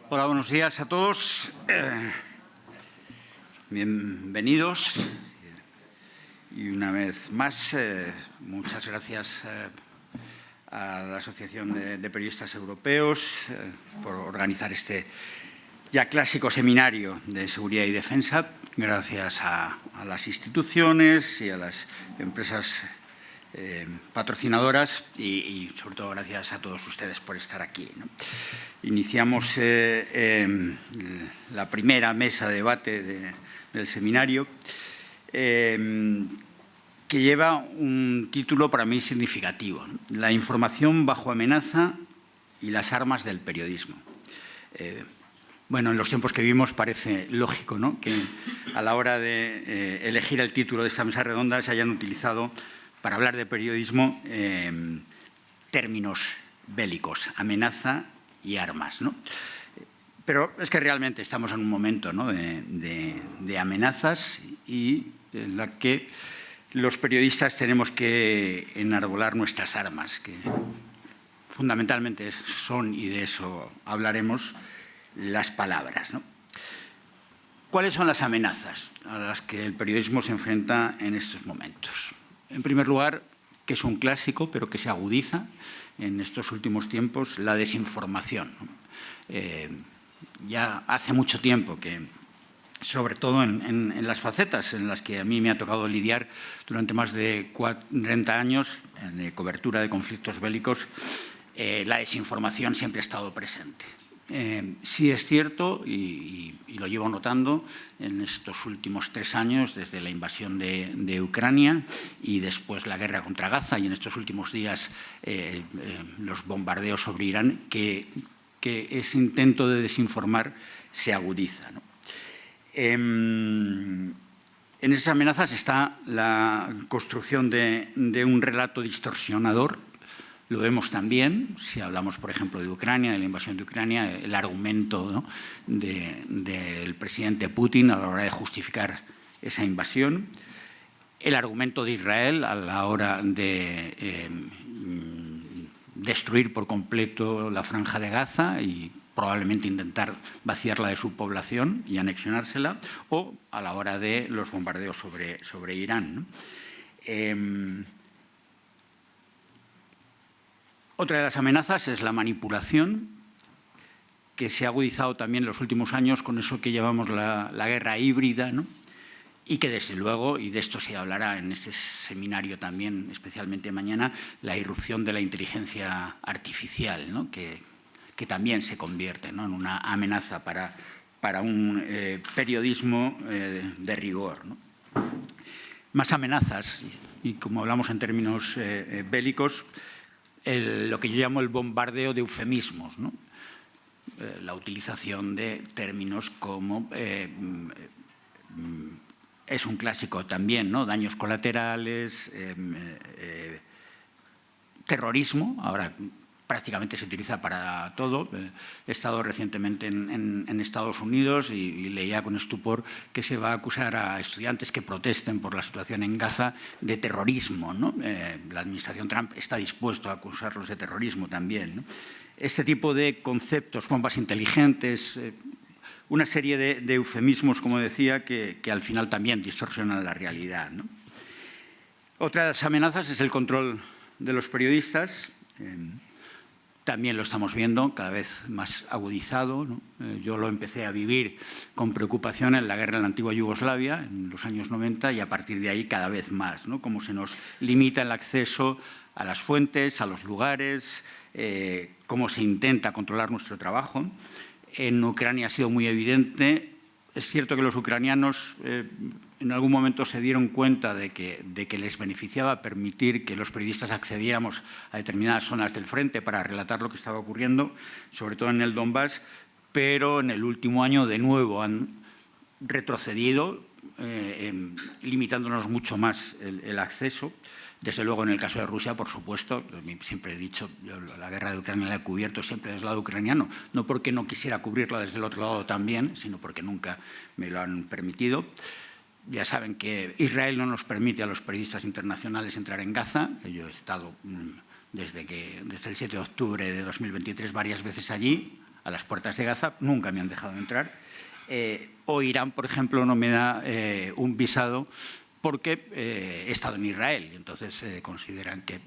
Hola, buenos días a todos. Bienvenidos. Y una vez más, muchas gracias a la Asociación de Periodistas Europeos por organizar este ya clásico seminario de seguridad y defensa. Gracias a las instituciones y a las empresas patrocinadoras y sobre todo gracias a todos ustedes por estar aquí, ¿no? Iniciamos la primera mesa de debate del seminario, que lleva un título para mí significativo: La información bajo amenaza y las armas del periodismo. Bueno, en los tiempos que vivimos parece lógico, ¿no?, que a la hora de elegir el título de esta mesa redonda se hayan utilizado para hablar de periodismo términos bélicos, amenaza y armas, ¿no? Pero es que realmente estamos en un momento, ¿no?, de amenazas y en la que los periodistas tenemos que enarbolar nuestras armas, que fundamentalmente son, y de eso hablaremos, las palabras, ¿no? ¿Cuáles son las amenazas a las que el periodismo se enfrenta en estos momentos? En primer lugar, que es un clásico, pero que se agudiza en estos últimos tiempos, la desinformación. Ya hace mucho tiempo que, sobre todo en las facetas en las que a mí me ha tocado lidiar durante más de 40 años de cobertura de conflictos bélicos, la desinformación siempre ha estado presente. Sí es cierto, y lo llevo notando en estos últimos 3 años, desde la invasión de Ucrania y después la guerra contra Gaza, y en estos últimos días los bombardeos sobre Irán, que ese intento de desinformar se agudiza, ¿no? En esas amenazas está la construcción de un relato distorsionador. Lo vemos también, si hablamos, por ejemplo, de Ucrania, de la invasión de Ucrania, el argumento, ¿no?, del presidente Putin a la hora de justificar esa invasión, el argumento de Israel a la hora de destruir por completo la Franja de Gaza y probablemente intentar vaciarla de su población y anexionársela, o a la hora de los bombardeos sobre Irán, ¿no? Otra de las amenazas es la manipulación, que se ha agudizado también en los últimos años con eso que llamamos la guerra híbrida, ¿no?, y que desde luego, y de esto se hablará en este seminario también, especialmente mañana, la irrupción de la inteligencia artificial, ¿no?, que también se convierte, ¿no?, en una amenaza para un periodismo de rigor, ¿no? Más amenazas, y como hablamos en términos bélicos, lo que yo llamo el bombardeo de eufemismos, ¿no? La utilización de términos como es un clásico también, ¿no?, daños colaterales, terrorismo. Ahora prácticamente se utiliza para todo. He estado recientemente en Estados Unidos y leía con estupor que se va a acusar a estudiantes que protesten por la situación en Gaza de terrorismo, ¿no? La administración Trump está dispuesto a acusarlos de terrorismo también, ¿no? Este tipo de conceptos, bombas inteligentes, una serie de eufemismos, como decía, que al final también distorsionan la realidad, ¿no? Otra de las amenazas es el control de los periodistas. También lo estamos viendo cada vez más agudizado, ¿no? Yo lo empecé a vivir con preocupación en la guerra en la antigua Yugoslavia, en los años 90, y a partir de ahí cada vez más, ¿no?, cómo se nos limita el acceso a las fuentes, a los lugares, cómo se intenta controlar nuestro trabajo. En Ucrania ha sido muy evidente. Es cierto que los ucranianos en algún momento se dieron cuenta de que les beneficiaba permitir que los periodistas accediéramos a determinadas zonas del frente para relatar lo que estaba ocurriendo, sobre todo en el Donbass, pero en el último año de nuevo han retrocedido, limitándonos mucho más el acceso. Desde luego, en el caso de Rusia, por supuesto, siempre he dicho, yo la guerra de Ucrania la he cubierto siempre desde el lado ucraniano, no porque no quisiera cubrirla desde el otro lado también, sino porque nunca me lo han permitido. Ya saben que Israel no nos permite a los periodistas internacionales entrar en Gaza. Yo he estado desde el 7 de octubre de 2023 varias veces allí. a las puertas de Gaza, nunca me han dejado entrar. O Irán, por ejemplo, no me da un visado porque he estado en Israel. Entonces consideran que,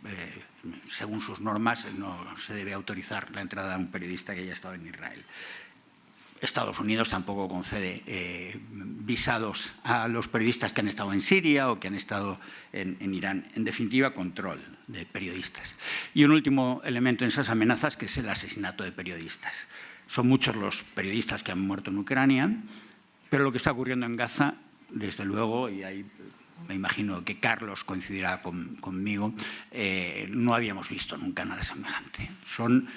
según sus normas, no se debe autorizar la entrada a un periodista que haya estado en Israel. Estados Unidos tampoco concede visados a los periodistas que han estado en Siria o que han estado en Irán. En definitiva, control de periodistas. Y un último elemento en esas amenazas, que es el asesinato de periodistas. Son muchos los periodistas que han muerto en Ucrania, pero lo que está ocurriendo en Gaza, desde luego, y ahí me imagino que Carlos coincidirá conmigo, no habíamos visto nunca nada semejante. Son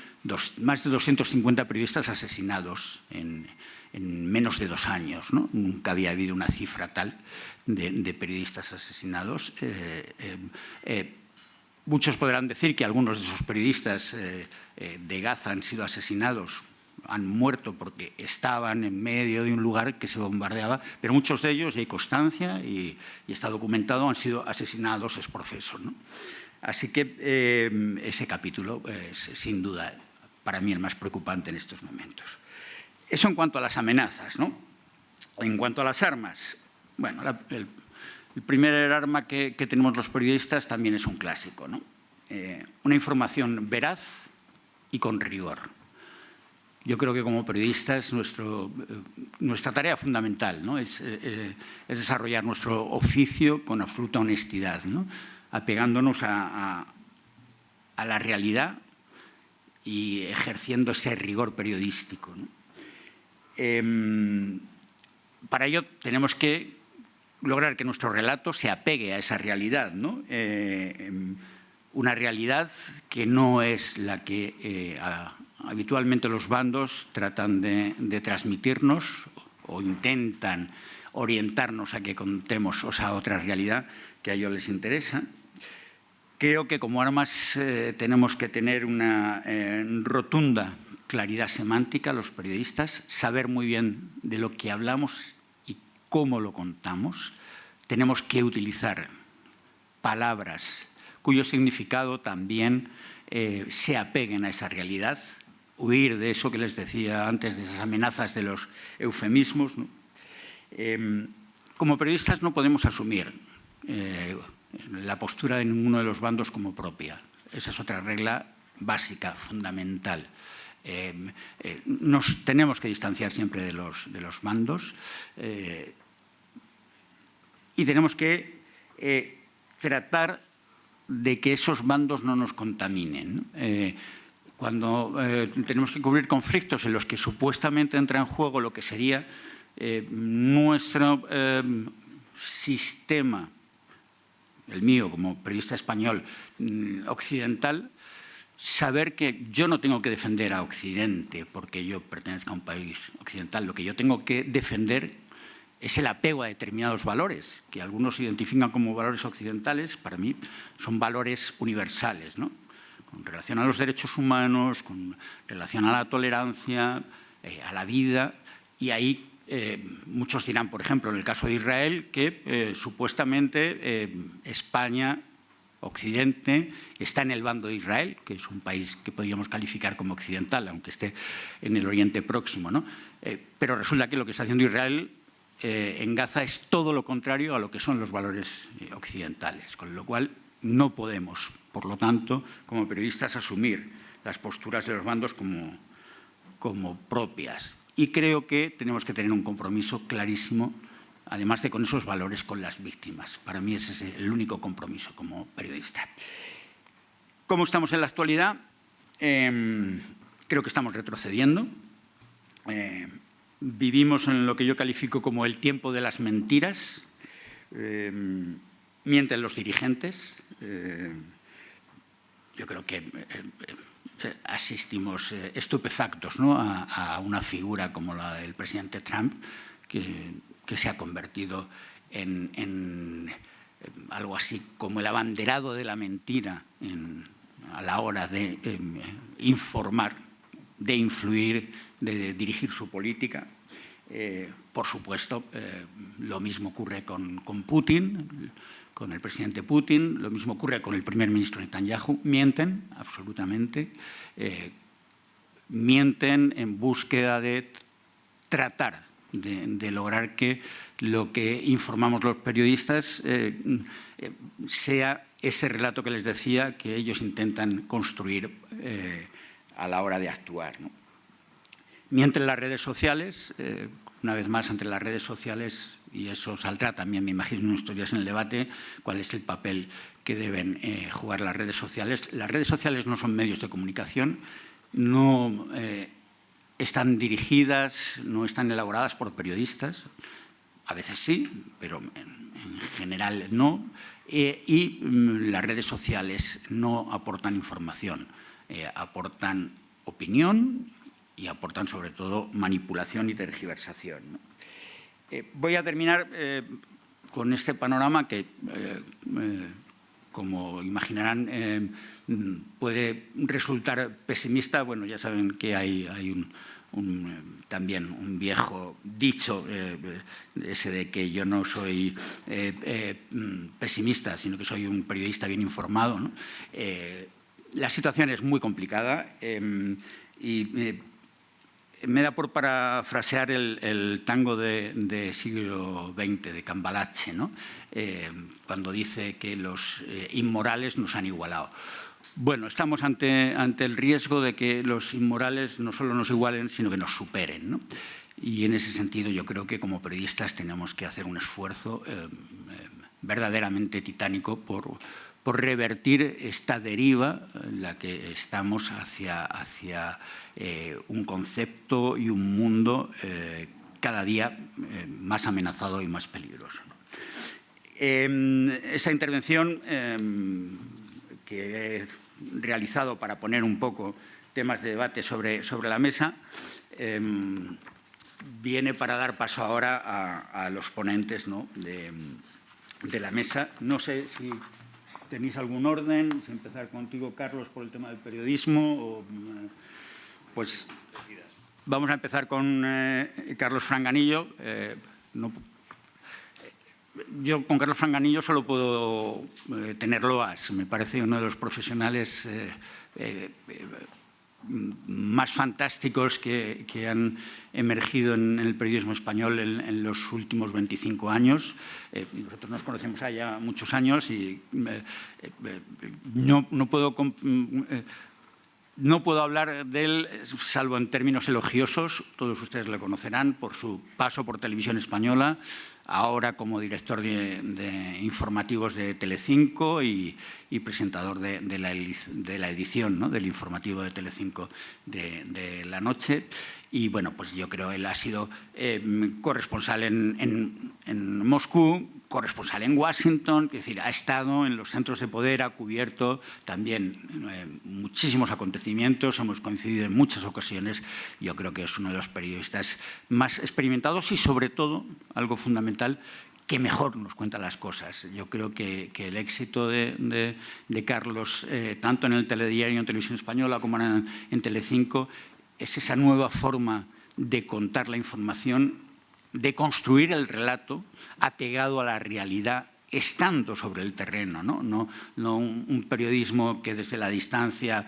más de 250 periodistas asesinados en menos de 2 años, ¿no? Nunca había habido una cifra tal de periodistas asesinados. Muchos podrán decir que algunos de esos periodistas de Gaza han sido asesinados, han muerto porque estaban en medio de un lugar que se bombardeaba, pero muchos de ellos, y hay constancia y está documentado, han sido asesinados ex profeso, ¿no? Así que ese capítulo es, sin duda, para mí el más preocupante en estos momentos. Eso en cuanto a las amenazas, ¿no? En cuanto a las armas, bueno, el primer arma que tenemos los periodistas también es un clásico, ¿no? Una información veraz y con rigor. Yo creo que como periodistas nuestra tarea fundamental, ¿no? es desarrollar nuestro oficio con absoluta honestidad, ¿no? Apegándonos a la realidad y ejerciendo ese rigor periodístico, ¿no? Para ello tenemos que lograr que nuestro relato se apegue a esa realidad, ¿no? Una realidad que no es la que habitualmente los bandos tratan de transmitirnos o intentan orientarnos a que contemos otra realidad que a ellos les interesa. Creo que como armas tenemos que tener una rotunda claridad semántica los periodistas, saber muy bien de lo que hablamos y cómo lo contamos. Tenemos que utilizar palabras cuyo significado también se apeguen a esa realidad, huir de eso que les decía antes, de esas amenazas de los eufemismos, ¿no? Como periodistas no podemos asumir la postura de ninguno de los bandos como propia. Esa es otra regla básica, fundamental. Nos tenemos que distanciar siempre de los bandos y tenemos que tratar de que esos bandos no nos contaminen, ¿no? Cuando tenemos que cubrir conflictos en los que supuestamente entra en juego lo que sería nuestro sistema, el mío como periodista español occidental, saber que yo no tengo que defender a Occidente porque yo pertenezco a un país occidental. Lo que yo tengo que defender es el apego a determinados valores, que algunos identifican como valores occidentales. Para mí son valores universales, ¿no? Con relación a los derechos humanos, con relación a la tolerancia, a la vida. Y ahí muchos dirán, por ejemplo, en el caso de Israel, que supuestamente España, Occidente, está en el bando de Israel, que es un país que podríamos calificar como occidental, aunque esté en el Oriente Próximo, ¿no? Pero resulta que lo que está haciendo Israel en Gaza es todo lo contrario a lo que son los valores occidentales, con lo cual no podemos, por lo tanto, como periodistas, asumir las posturas de los bandos como propias. Y creo que tenemos que tener un compromiso clarísimo, además de con esos valores, con las víctimas. Para mí ese es el único compromiso como periodista. ¿Cómo estamos en la actualidad? Creo que estamos retrocediendo. Vivimos en lo que yo califico como el tiempo de las mentiras. Mienten los dirigentes. Yo creo que asistimos estupefactos, ¿no? a una figura como la del presidente Trump, que se ha convertido en algo así como el abanderado de la mentira a la hora de informar, de influir, de dirigir su política. Por supuesto, lo mismo ocurre con Putin, con el presidente Putin, lo mismo ocurre con el primer ministro Netanyahu. Mienten, absolutamente. mienten en búsqueda de tratar de lograr que lo que informamos los periodistas sea ese relato que les decía que ellos intentan construir a la hora de actuar, ¿no? Mientras las redes sociales, una vez más, entre las redes sociales, y eso saldrá también, me imagino, en estos días en el debate, cuál es el papel que deben jugar las redes sociales. Las redes sociales no son medios de comunicación, no están dirigidas, no están elaboradas por periodistas, a veces sí, pero en general no, y las redes sociales no aportan información, aportan opinión y aportan sobre todo manipulación y tergiversación, ¿no? Voy a terminar con este panorama que, como imaginarán, puede resultar pesimista. Bueno, ya saben que hay también un viejo dicho, ese de que yo no soy pesimista, sino que soy un periodista bien informado, ¿no? La situación es muy complicada y me da por parafrasear el tango de siglo XX, de Cambalache, ¿no? Cuando dice que los inmorales nos han igualado. Bueno, estamos ante el riesgo de que los inmorales no solo nos igualen, sino que nos superen, ¿no? Y en ese sentido yo creo que como periodistas tenemos que hacer un esfuerzo verdaderamente titánico por revertir esta deriva en la que estamos hacia un concepto y un mundo cada día más amenazado y más peligroso, ¿no? Esta intervención que he realizado para poner un poco temas de debate sobre la mesa viene para dar paso ahora a los ponentes, ¿no?, de la mesa. No sé si tenéis algún orden, si empezar contigo, Carlos, por el tema del periodismo, o, pues vamos a empezar con Carlos Franganillo. Yo con Carlos Franganillo solo puedo tener loas. Me parece uno de los profesionales más fantásticos que han emergido en el periodismo español en los últimos 25 años. Nosotros nos conocemos ya muchos años y no puedo hablar de él salvo en términos elogiosos. Todos ustedes le conocerán por su paso por Televisión Española, ahora como director de informativos de Telecinco y presentador de la edición, ¿no?, del informativo de Telecinco de la noche. Y bueno, pues yo creo que él ha sido corresponsal en Moscú, corresponsal en Washington, es decir, ha estado en los centros de poder, ha cubierto también muchísimos acontecimientos, hemos coincidido en muchas ocasiones. Yo creo que es uno de los periodistas más experimentados y, sobre todo, algo fundamental, que mejor nos cuenta las cosas. Yo creo que el éxito de Carlos, tanto en el Telediario, en Televisión Española, como en Telecinco, es esa nueva forma de contar la información, de construir el relato apegado a la realidad, estando sobre el terreno, ¿no? No un periodismo que desde la distancia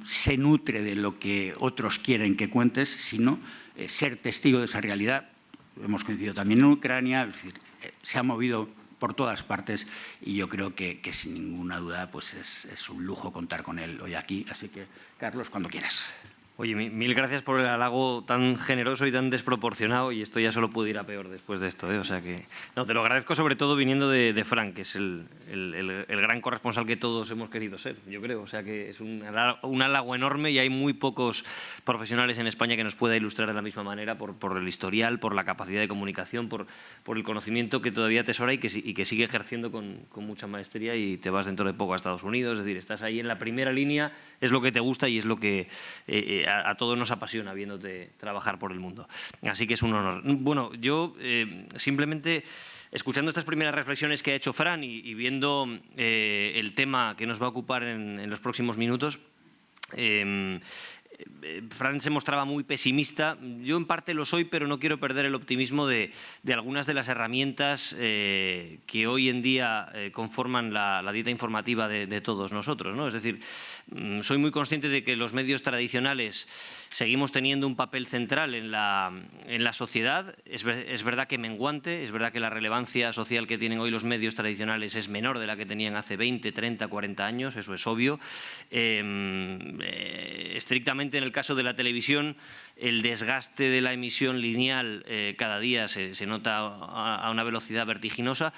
se nutre de lo que otros quieren que cuentes, sino ser testigo de esa realidad. Hemos coincidido también en Ucrania, es decir, se ha movido por todas partes y yo creo que sin ninguna duda pues es un lujo contar con él hoy aquí. Así que, Carlos, cuando quieras. Oye, mil gracias por el halago tan generoso y tan desproporcionado, y esto ya solo puede ir a peor después de esto, ¿eh? O sea que, no, te lo agradezco sobre todo viniendo de Fran, que es el gran corresponsal que todos hemos querido ser, yo creo. O sea que es un halago enorme y hay muy pocos profesionales en España que nos pueda ilustrar de la misma manera por el historial, por la capacidad de comunicación, por el conocimiento que todavía atesora y que sigue ejerciendo con mucha maestría, y te vas dentro de poco a Estados Unidos. Es decir, estás ahí en la primera línea, es lo que te gusta y es lo que a todos nos apasiona viéndote trabajar por el mundo. Así que es un honor. Bueno, yo simplemente, escuchando estas primeras reflexiones que ha hecho Fran y viendo el tema que nos va a ocupar en los próximos minutos, Fran se mostraba muy pesimista. Yo en parte lo soy, pero no quiero perder el optimismo de algunas de las herramientas que hoy en día conforman la dieta informativa de todos nosotros, ¿no? Es decir, soy muy consciente de que los medios tradicionales seguimos teniendo un papel central en la sociedad. Es verdad que menguante, es verdad que la relevancia social que tienen hoy los medios tradicionales es menor de la que tenían hace 20, 30, 40 años, eso es obvio. Estrictamente en el caso de la televisión, el desgaste de la emisión lineal cada día se nota a una velocidad vertiginosa,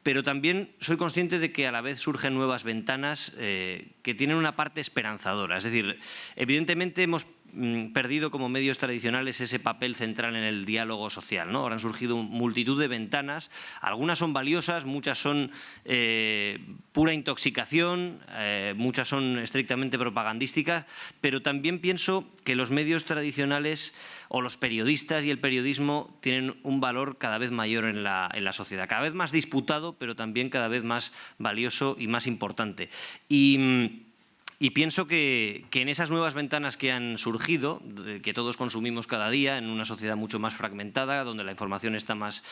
pero también soy consciente de que a la vez surgen nuevas ventanas que tienen una parte esperanzadora. Es decir, evidentemente hemos perdido como medios tradicionales ese papel central en el diálogo social, ¿no? Ahora han surgido multitud de ventanas, algunas son valiosas, muchas son pura intoxicación, muchas son estrictamente propagandísticas, pero también pienso que los medios tradicionales o los periodistas y el periodismo tienen un valor cada vez mayor en la sociedad, cada vez más disputado, pero también cada vez más valioso y más importante. Y pienso que en esas nuevas ventanas que han surgido, que todos consumimos cada día en una sociedad mucho más fragmentada, donde la información está más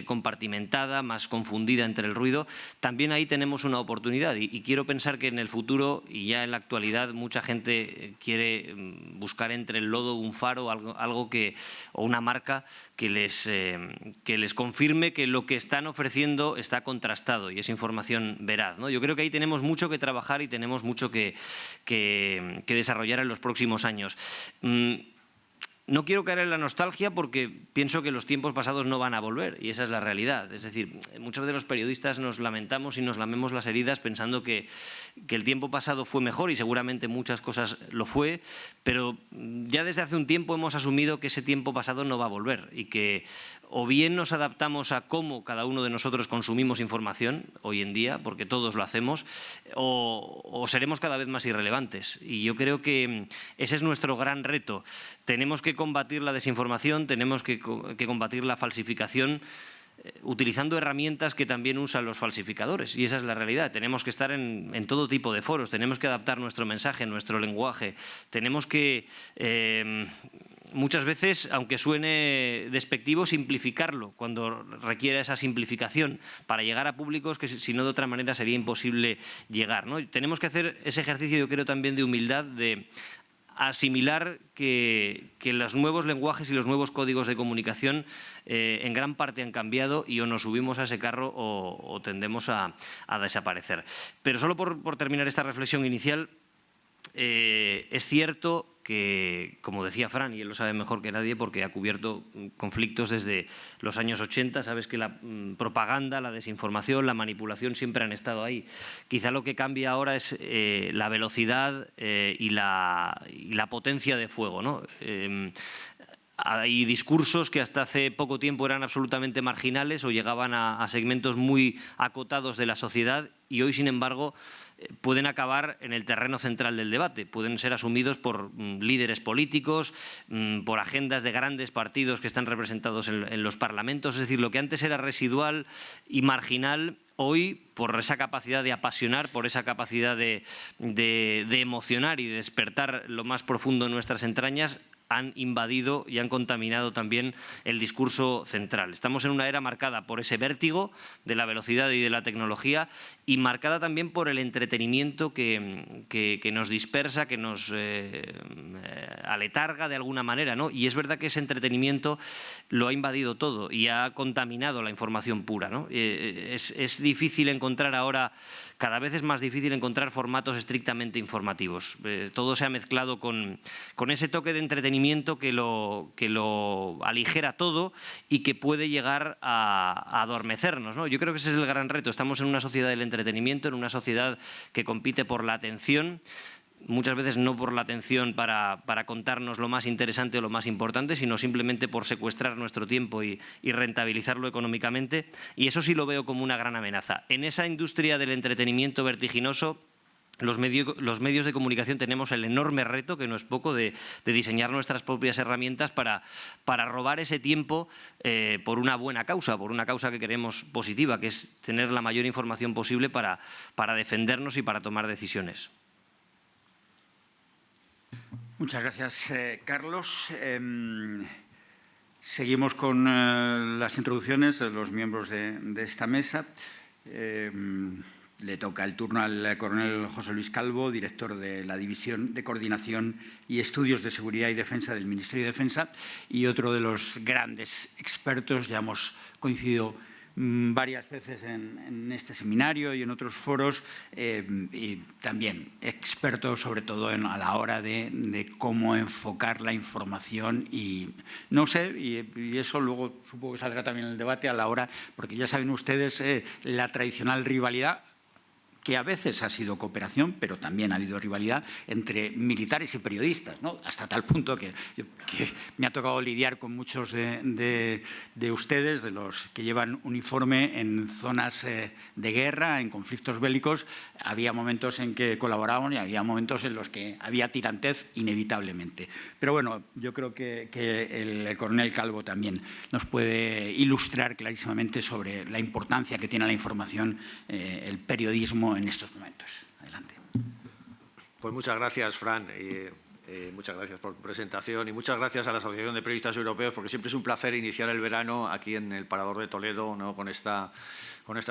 compartimentada, más confundida entre el ruido, también ahí tenemos una oportunidad. Y quiero pensar que en el futuro y ya en la actualidad mucha gente quiere buscar entre el lodo un faro, o una marca que les confirme que lo que están ofreciendo está contrastado y es información veraz, ¿no? Yo creo que ahí tenemos mucho que trabajar y tenemos mucho que desarrollar en los próximos años. No quiero caer en la nostalgia porque pienso que los tiempos pasados no van a volver y esa es la realidad. Es decir, muchas veces los periodistas nos lamentamos y nos lamemos las heridas pensando que el tiempo pasado fue mejor y seguramente muchas cosas lo fue, pero ya desde hace un tiempo hemos asumido que ese tiempo pasado no va a volver y que o bien nos adaptamos a cómo cada uno de nosotros consumimos información hoy en día, porque todos lo hacemos, o seremos cada vez más irrelevantes. Y yo creo que ese es nuestro gran reto. Tenemos que combatir la desinformación, tenemos que combatir la falsificación, utilizando herramientas que también usan los falsificadores. Y esa es la realidad. Tenemos que estar en todo tipo de foros, tenemos que adaptar nuestro mensaje, nuestro lenguaje, tenemos que muchas veces, aunque suene despectivo, simplificarlo cuando requiera esa simplificación para llegar a públicos que si no de otra manera sería imposible llegar, ¿no? Tenemos que hacer ese ejercicio, yo creo, también de humildad, de asimilar que los nuevos lenguajes y los nuevos códigos de comunicación en gran parte han cambiado y o nos subimos a ese carro o tendemos a desaparecer. Pero solo por terminar esta reflexión inicial, es cierto que, como decía Fran, y él lo sabe mejor que nadie porque ha cubierto conflictos desde los años 80, sabes que la propaganda, la desinformación, la manipulación siempre han estado ahí. Quizá lo que cambia ahora es la velocidad y la potencia de fuego, ¿no? Hay discursos que hasta hace poco tiempo eran absolutamente marginales o llegaban a segmentos muy acotados de la sociedad y hoy, sin embargo, pueden acabar en el terreno central del debate, pueden ser asumidos por líderes políticos, por agendas de grandes partidos que están representados en los parlamentos. Es decir, lo que antes era residual y marginal, hoy, por esa capacidad de apasionar, por esa capacidad de emocionar y de despertar lo más profundo en nuestras entrañas, han invadido y han contaminado también el discurso central. Estamos en una era marcada por ese vértigo de la velocidad y de la tecnología y marcada también por el entretenimiento que nos dispersa, que nos aletarga de alguna manera, ¿no? Y es verdad que ese entretenimiento lo ha invadido todo y ha contaminado la información pura, ¿no? Es difícil encontrar ahora, cada vez es más difícil encontrar formatos estrictamente informativos. Todo se ha mezclado con ese toque de entretenimiento que lo aligera todo y que puede llegar a adormecernos, ¿no? Yo creo que ese es el gran reto. Estamos en una sociedad del entretenimiento, en una sociedad que compite por la atención, muchas veces no por la atención para contarnos lo más interesante o lo más importante, sino simplemente por secuestrar nuestro tiempo y rentabilizarlo económicamente. Y eso sí lo veo como una gran amenaza. En esa industria del entretenimiento vertiginoso, los medios de comunicación tenemos el enorme reto, que no es poco, de diseñar nuestras propias herramientas para robar ese tiempo por una buena causa, por una causa que queremos positiva, que es tener la mayor información posible para defendernos y para tomar decisiones. Muchas gracias, Carlos. Seguimos con las introducciones de los miembros de esta mesa. le toca el turno al coronel José Luis Calvo, director de la División de Coordinación y Estudios de Seguridad y Defensa del Ministerio de Defensa, y otro de los grandes expertos. Ya hemos coincidido varias veces en este seminario y en otros foros, y también experto sobre todo a la hora de cómo enfocar la información, y no sé, y eso luego supongo que saldrá también en el debate a la hora, porque ya saben ustedes la tradicional rivalidad, que a veces ha sido cooperación, pero también ha habido rivalidad entre militares y periodistas, ¿no? Hasta tal punto que me ha tocado lidiar con muchos de ustedes, de los que llevan uniforme en zonas de guerra, en conflictos bélicos. Había momentos en que colaboraban y había momentos en los que había tirantez inevitablemente. Pero bueno, yo creo que el coronel Calvo también nos puede ilustrar clarísimamente sobre la importancia que tiene la información, el periodismo en estos momentos. Adelante. Pues muchas gracias, Fran. Muchas gracias por tu presentación y muchas gracias a la Asociación de Periodistas Europeos, porque siempre es un placer iniciar el verano aquí en el Parador de Toledo, ¿no? con estas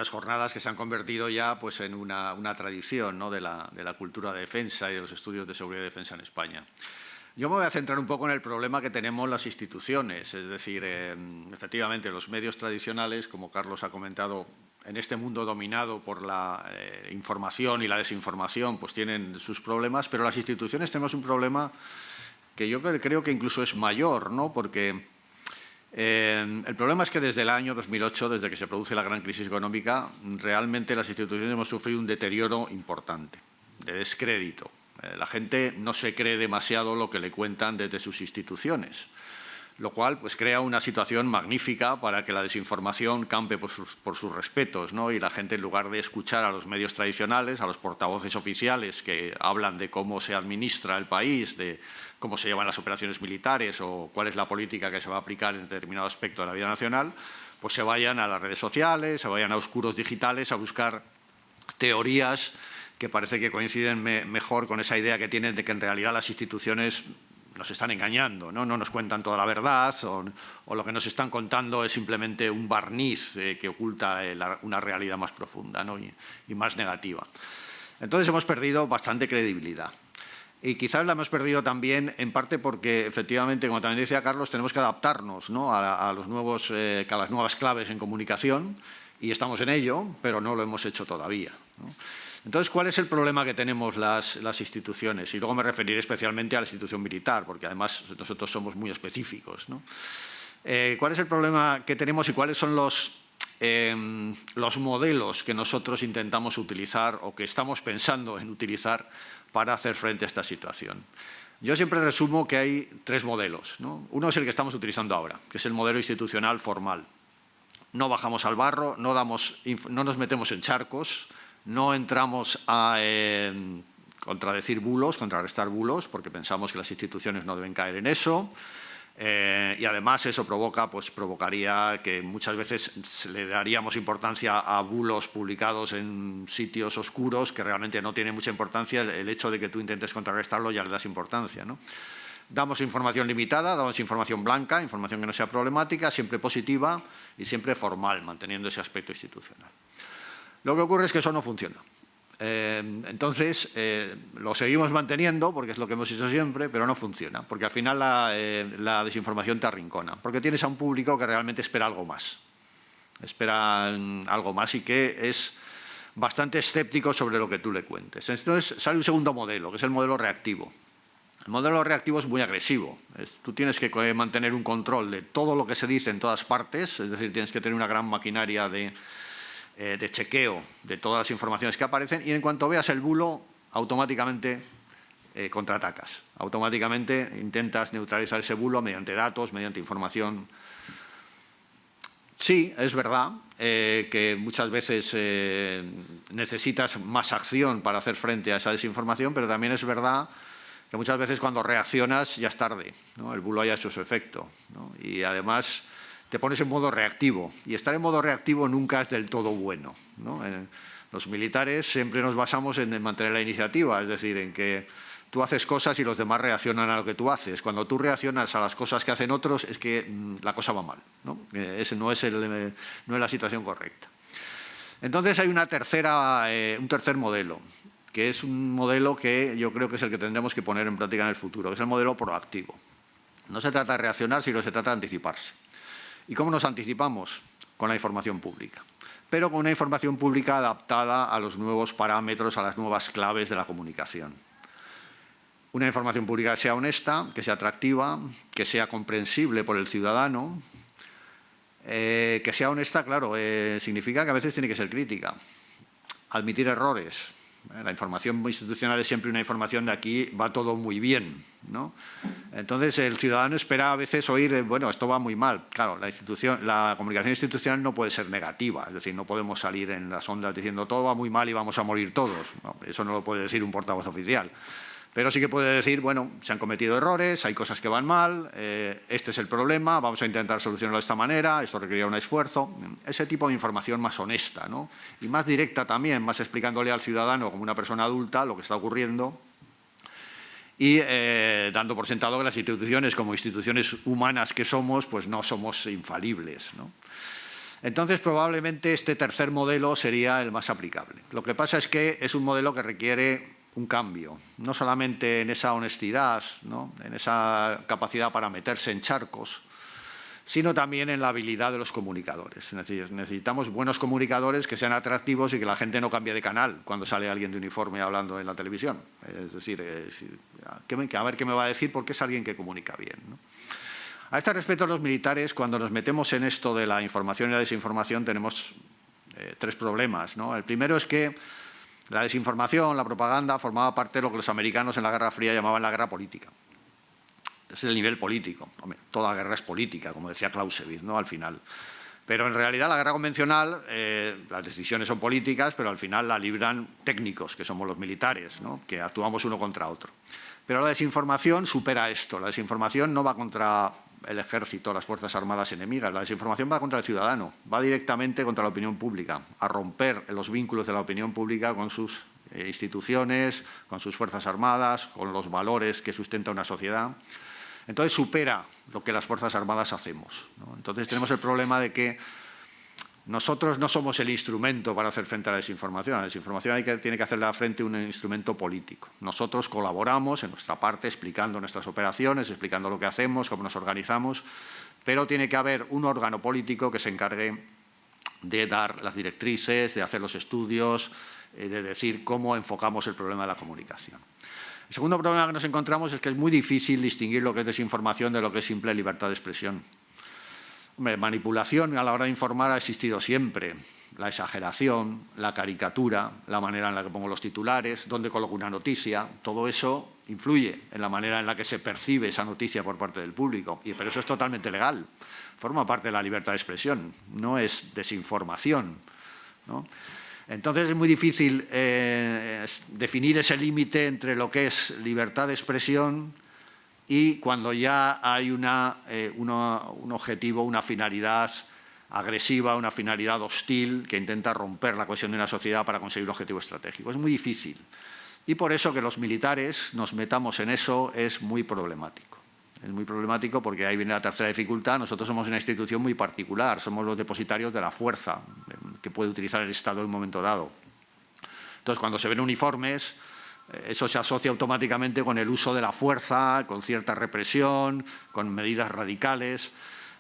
jornadas que se han convertido ya pues, en una tradición, ¿no? de la cultura de defensa y de los estudios de seguridad y defensa en España. Yo me voy a centrar un poco en el problema que tenemos las instituciones, es decir, efectivamente los medios tradicionales, como Carlos ha comentado, en este mundo dominado por la información y la desinformación, pues tienen sus problemas, pero las instituciones tenemos un problema que yo creo que incluso es mayor, ¿no? Porque el problema es que desde el año 2008, desde que se produce la gran crisis económica, realmente las instituciones hemos sufrido un deterioro importante, de descrédito. La gente no se cree demasiado lo que le cuentan desde sus instituciones, lo cual pues, crea una situación magnífica para que la desinformación campe por sus respetos, ¿no? Y la gente, en lugar de escuchar a los medios tradicionales, a los portavoces oficiales que hablan de cómo se administra el país, de cómo se llevan las operaciones militares o cuál es la política que se va a aplicar en determinado aspecto de la vida nacional, pues se vayan a las redes sociales, se vayan a oscuros digitales a buscar teorías que parece que coinciden mejor con esa idea que tienen de que en realidad las instituciones nos están engañando, no nos cuentan toda la verdad o lo que nos están contando es simplemente un barniz que oculta una realidad más profunda, ¿no? y más negativa. Entonces hemos perdido bastante credibilidad. Y quizás la hemos perdido también en parte porque, efectivamente, como también decía Carlos, tenemos que adaptarnos, ¿no? a las nuevas claves en comunicación, y estamos en ello, pero no lo hemos hecho todavía, ¿no? Entonces, ¿cuál es el problema que tenemos las instituciones? Y luego me referiré especialmente a la institución militar, porque además nosotros somos muy específicos, ¿no? ¿Cuál es el problema que tenemos y cuáles son los modelos que nosotros intentamos utilizar o que estamos pensando en utilizar para hacer frente a esta situación? Yo siempre resumo que hay tres modelos, ¿no? Uno es el que estamos utilizando ahora, que es el modelo institucional formal. No bajamos al barro, no nos metemos en charcos, no entramos a contradecir bulos, contrarrestar bulos, porque pensamos que las instituciones no deben caer en eso. Y además eso provocaría que muchas veces le daríamos importancia a bulos publicados en sitios oscuros que realmente no tienen mucha importancia. El hecho de que tú intentes contrarrestarlo ya le das importancia, ¿no? Damos información limitada, damos información blanca, información que no sea problemática, siempre positiva y siempre formal, manteniendo ese aspecto institucional. Lo que ocurre es que eso no funciona. Entonces, lo seguimos manteniendo porque es lo que hemos hecho siempre, pero no funciona, porque al final la desinformación te arrincona, porque tienes a un público que realmente espera algo más. Espera algo más y que es bastante escéptico sobre lo que tú le cuentes. Entonces, sale un segundo modelo, que es el modelo reactivo. El modelo reactivo es muy agresivo. Tú tienes que mantener un control de todo lo que se dice en todas partes, es decir, tienes que tener una gran maquinaria de chequeo de todas las informaciones que aparecen, y en cuanto veas el bulo, automáticamente contraatacas. Automáticamente intentas neutralizar ese bulo mediante datos, mediante información. Sí, es verdad que muchas veces necesitas más acción para hacer frente a esa desinformación, pero también es verdad que muchas veces cuando reaccionas ya es tarde, ¿no? El bulo ya ha hecho su efecto, ¿no? Y además te pones en modo reactivo, y estar en modo reactivo nunca es del todo bueno, ¿no? Los militares siempre nos basamos en mantener la iniciativa, es decir, en que tú haces cosas y los demás reaccionan a lo que tú haces. Cuando tú reaccionas a las cosas que hacen otros es que la cosa va mal, ¿no? Esa no es la situación correcta. Entonces hay un tercer modelo, que es un modelo que yo creo que es el que tendremos que poner en práctica en el futuro, que es el modelo proactivo. No se trata de reaccionar, sino se trata de anticiparse. ¿Y cómo nos anticipamos? Con la información pública, pero con una información pública adaptada a los nuevos parámetros, a las nuevas claves de la comunicación. Una información pública que sea honesta, que sea atractiva, que sea comprensible por el ciudadano. Que sea honesta, claro, significa que a veces tiene que ser crítica. Admitir errores. La información institucional es siempre una información de aquí va todo muy bien, ¿no? Entonces el ciudadano espera a veces oír, bueno, esto va muy mal. Claro, la comunicación institucional no puede ser negativa, es decir, no podemos salir en las ondas diciendo todo va muy mal y vamos a morir todos. No, eso no lo puede decir un portavoz oficial. Pero sí que puede decir, bueno, se han cometido errores, hay cosas que van mal, este es el problema, vamos a intentar solucionarlo de esta manera, esto requerirá un esfuerzo. Ese tipo de información más honesta, ¿no? Y más directa también, más explicándole al ciudadano como una persona adulta lo que está ocurriendo y dando por sentado que las instituciones, como instituciones humanas que somos, pues no somos infalibles, ¿no? Entonces, probablemente este tercer modelo sería el más aplicable. Lo que pasa es que es un modelo que requiere un cambio, no solamente en esa honestidad, ¿no? En esa capacidad para meterse en charcos, sino también en la habilidad de los comunicadores. Es decir, necesitamos buenos comunicadores que sean atractivos y que la gente no cambie de canal cuando sale alguien de uniforme hablando en la televisión. Es decir, a ver qué me va a decir porque es alguien que comunica bien, ¿no? A este respecto, los militares, cuando nos metemos en esto de la información y la desinformación, tenemos tres problemas, ¿no? El primero es que la desinformación, la propaganda, formaba parte de lo que los americanos en la Guerra Fría llamaban la guerra política. Es el nivel político. Hombre, toda guerra es política, como decía Clausewitz, ¿no? Al final. Pero en realidad la guerra convencional, las decisiones son políticas, pero al final la libran técnicos, que somos los militares, ¿no? Que actuamos uno contra otro. Pero la desinformación supera esto. La desinformación no va contra el ejército, las fuerzas armadas enemigas. La desinformación va contra el ciudadano, va directamente contra la opinión pública, a romper los vínculos de la opinión pública con sus instituciones, con sus fuerzas armadas, con los valores que sustenta una sociedad. Entonces supera lo que las fuerzas armadas hacemos, ¿no? Entonces tenemos el problema de que nosotros no somos el instrumento para hacer frente a la desinformación. La desinformación tiene que hacerle frente a un instrumento político. Nosotros colaboramos en nuestra parte explicando nuestras operaciones, explicando lo que hacemos, cómo nos organizamos, pero tiene que haber un órgano político que se encargue de dar las directrices, de hacer los estudios, de decir cómo enfocamos el problema de la comunicación. El segundo problema que nos encontramos es que es muy difícil distinguir lo que es desinformación de lo que es simple libertad de expresión. Manipulación a la hora de informar ha existido siempre. La exageración, la caricatura, la manera en la que pongo los titulares, dónde coloco una noticia, todo eso influye en la manera en la que se percibe esa noticia por parte del público. Pero eso es totalmente legal, forma parte de la libertad de expresión, no es desinformación, ¿no? Entonces es muy difícil definir ese límite entre lo que es libertad de expresión y cuando ya hay un objetivo, una finalidad agresiva, una finalidad hostil que intenta romper la cohesión de una sociedad para conseguir un objetivo estratégico. Es muy difícil. Y por eso que los militares nos metamos en eso es muy problemático. Es muy problemático porque ahí viene la tercera dificultad. Nosotros somos una institución muy particular, somos los depositarios de la fuerza que puede utilizar el Estado en un momento dado. Entonces, cuando se ven uniformes, eso se asocia automáticamente con el uso de la fuerza, con cierta represión, con medidas radicales.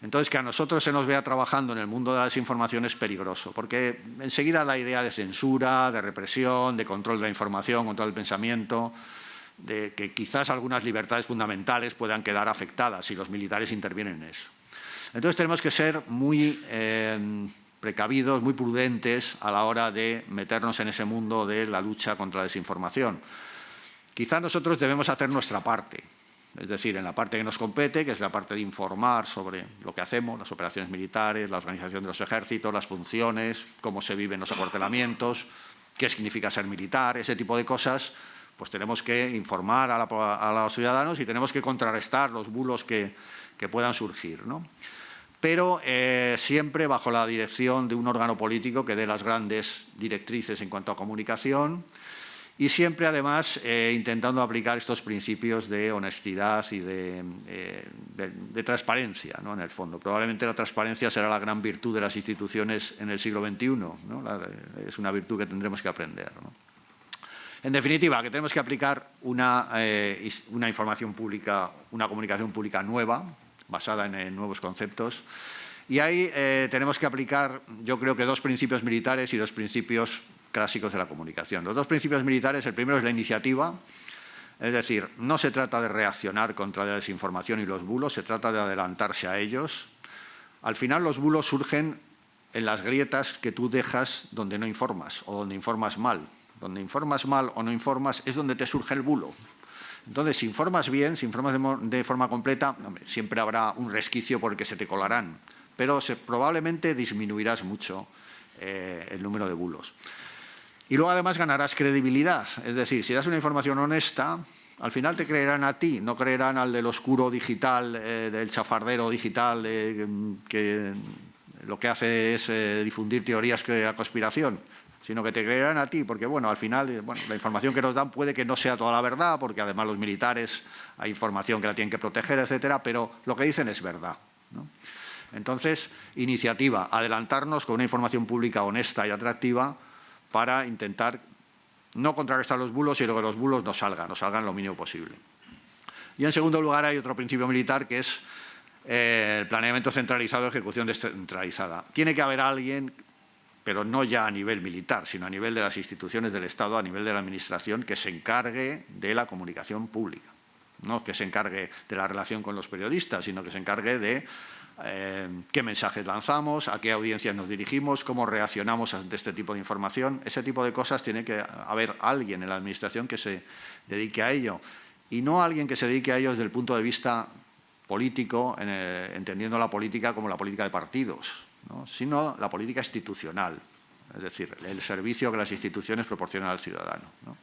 Entonces, que a nosotros se nos vea trabajando en el mundo de la desinformación es peligroso, porque enseguida la idea de censura, de represión, de control de la información, control del pensamiento, de que quizás algunas libertades fundamentales puedan quedar afectadas si los militares intervienen en eso. Entonces, tenemos que ser muy precavidos, muy prudentes a la hora de meternos en ese mundo de la lucha contra la desinformación. Quizá nosotros debemos hacer nuestra parte, es decir, en la parte que nos compete, que es la parte de informar sobre lo que hacemos, las operaciones militares, la organización de los ejércitos, las funciones, cómo se viven los acuartelamientos, qué significa ser militar, ese tipo de cosas, pues tenemos que informar a los ciudadanos y tenemos que contrarrestar los bulos que puedan surgir, ¿no? Pero siempre bajo la dirección de un órgano político que dé las grandes directrices en cuanto a comunicación y siempre, además, intentando aplicar estos principios de honestidad y de transparencia, ¿no? En el fondo. Probablemente la transparencia será la gran virtud de las instituciones en el siglo XXI, ¿no? Es una virtud que tendremos que aprender, ¿no? En definitiva, que tenemos que aplicar una información pública, una comunicación pública nueva, basada en nuevos conceptos. Y ahí tenemos que aplicar, yo creo que 2 principios militares y 2 principios clásicos de la comunicación. Los 2 principios militares, el primero es la iniciativa, es decir, no se trata de reaccionar contra la desinformación y los bulos, se trata de adelantarse a ellos. Al final los bulos surgen en las grietas que tú dejas donde no informas o donde informas mal. Donde informas mal o no informas es donde te surge el bulo. Entonces, si informas bien, si informas de forma completa, hombre, siempre habrá un resquicio por el que se te colarán, pero probablemente disminuirás mucho el número de bulos. Y luego, además, ganarás credibilidad. Es decir, si das una información honesta, al final te creerán a ti, no creerán al del oscuro digital, del chafardero digital, que lo que hace es difundir teorías de conspiración, sino que te creerán a ti, porque bueno, al final la información que nos dan puede que no sea toda la verdad, porque además los militares hay información que la tienen que proteger, etcétera, pero lo que dicen es verdad, ¿no? Entonces, iniciativa, adelantarnos con una información pública honesta y atractiva para intentar no contrarrestar los bulos, sino que los bulos no salgan lo mínimo posible. Y en segundo lugar hay otro principio militar que es el planeamiento centralizado, ejecución descentralizada. Tiene que haber alguien, pero no ya a nivel militar, sino a nivel de las instituciones del Estado, a nivel de la Administración, que se encargue de la comunicación pública. No que se encargue de la relación con los periodistas, sino que se encargue de qué mensajes lanzamos, a qué audiencias nos dirigimos, cómo reaccionamos ante este tipo de información. Ese tipo de cosas tiene que haber alguien en la Administración que se dedique a ello. Y no alguien que se dedique a ello desde el punto de vista político, entendiendo la política como la política de partidos, ¿no? Sino la política institucional, es decir, el servicio que las instituciones proporcionan al ciudadano, ¿no?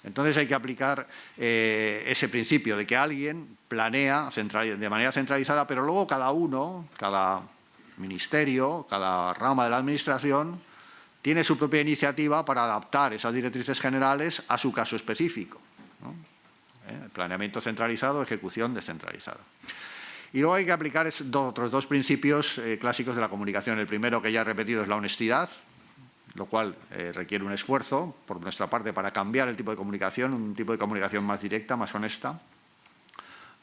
Entonces hay que aplicar ese principio de que alguien planea de manera centralizada, pero luego cada ministerio, cada rama de la Administración tiene su propia iniciativa para adaptar esas directrices generales a su caso específico, ¿no? Planeamiento centralizado, ejecución descentralizada. Y luego hay que aplicar otros 2 principios clásicos de la comunicación. El primero, que ya he repetido, es la honestidad, lo cual requiere un esfuerzo por nuestra parte para cambiar el tipo de comunicación, un tipo de comunicación más directa, más honesta,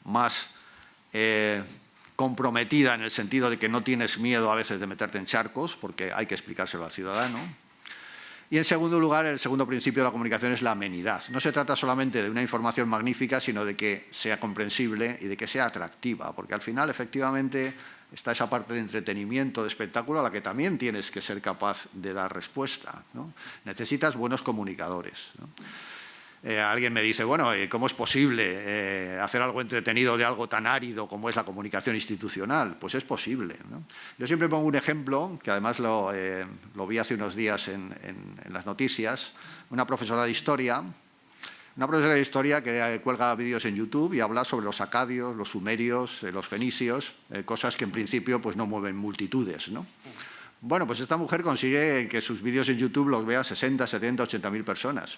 más comprometida en el sentido de que no tienes miedo a veces de meterte en charcos, porque hay que explicárselo al ciudadano. Y en segundo lugar, el segundo principio de la comunicación es la amenidad. No se trata solamente de una información magnífica, sino de que sea comprensible y de que sea atractiva, porque al final, efectivamente, está esa parte de entretenimiento, de espectáculo, a la que también tienes que ser capaz de dar respuesta, ¿no? Necesitas buenos comunicadores, ¿no? Alguien me dice, bueno, ¿cómo es posible hacer algo entretenido de algo tan árido como es la comunicación institucional? Pues es posible, ¿no? Yo siempre pongo un ejemplo, que además lo vi hace unos días en las noticias, una profesora de historia que cuelga vídeos en YouTube y habla sobre los acadios, los sumerios, los fenicios, cosas que en principio pues, no mueven multitudes, ¿no? Bueno, pues esta mujer consigue que sus vídeos en YouTube los vean 60, 70, 80.000 personas.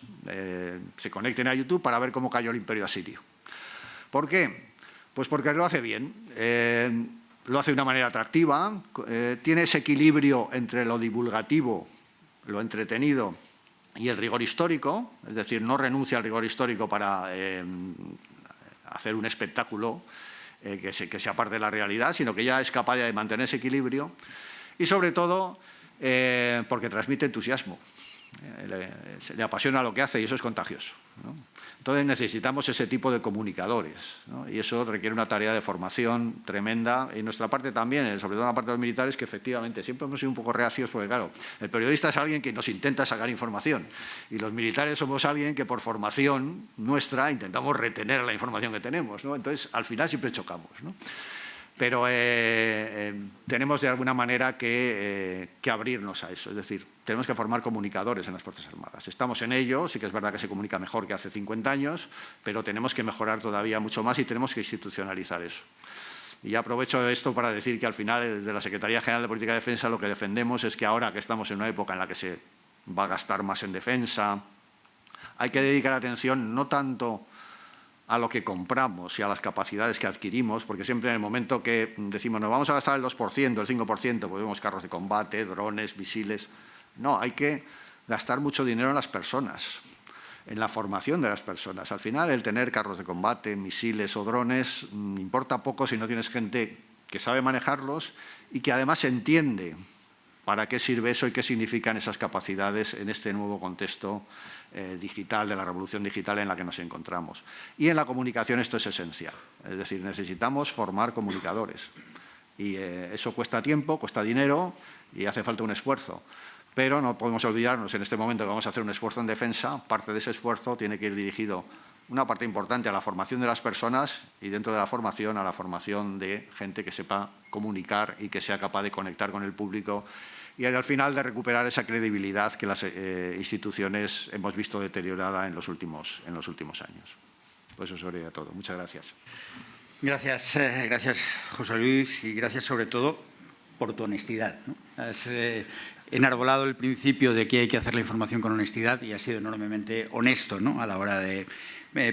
Se conecten a YouTube para ver cómo cayó el imperio asirio. ¿Por qué? Pues porque lo hace bien, lo hace de una manera atractiva, tiene ese equilibrio entre lo divulgativo, lo entretenido y el rigor histórico, es decir, no renuncia al rigor histórico para hacer un espectáculo que sea parte de la realidad, sino que ya es capaz de mantener ese equilibrio. Y sobre todo porque transmite entusiasmo, le apasiona lo que hace y eso es contagioso, ¿no? Entonces necesitamos ese tipo de comunicadores, ¿no? Y eso requiere una tarea de formación tremenda y nuestra parte también, sobre todo en la parte de los militares, que efectivamente siempre hemos sido un poco reacios porque claro, el periodista es alguien que nos intenta sacar información y los militares somos alguien que por formación nuestra intentamos retener la información que tenemos, ¿no? Entonces al final siempre chocamos, ¿no? Pero tenemos de alguna manera que abrirnos a eso, es decir, tenemos que formar comunicadores en las Fuerzas Armadas. Estamos en ello, sí que es verdad que se comunica mejor que hace 50 años, pero tenemos que mejorar todavía mucho más y tenemos que institucionalizar eso. Y ya aprovecho esto para decir que al final, desde la Secretaría General de Política de Defensa, lo que defendemos es que ahora que estamos en una época en la que se va a gastar más en defensa, hay que dedicar atención no tanto a lo que compramos y a las capacidades que adquirimos, porque siempre en el momento que decimos nos vamos a gastar el 2%, el 5%, pues vemos carros de combate, drones, misiles. No, hay que gastar mucho dinero en las personas, en la formación de las personas. Al final, el tener carros de combate, misiles o drones importa poco si no tienes gente que sabe manejarlos y que además entiende para qué sirve eso y qué significan esas capacidades en este nuevo contexto digital, de la revolución digital en la que nos encontramos. Y en la comunicación esto es esencial. Es decir, necesitamos formar comunicadores. Y eso cuesta tiempo, cuesta dinero y hace falta un esfuerzo. Pero no podemos olvidarnos en este momento que vamos a hacer un esfuerzo en defensa. Parte de ese esfuerzo tiene que ir dirigido, una parte importante, a la formación de las personas y dentro de la formación a la formación de gente que sepa comunicar y que sea capaz de conectar con el público y al final de recuperar esa credibilidad que las instituciones hemos visto deteriorada en los últimos años. Pues eso sería todo. Muchas gracias. Gracias, José Luis, y gracias sobre todo por tu honestidad, ¿no? Has enarbolado el principio de que hay que hacer la información con honestidad y has sido enormemente honesto, ¿no?, a la hora de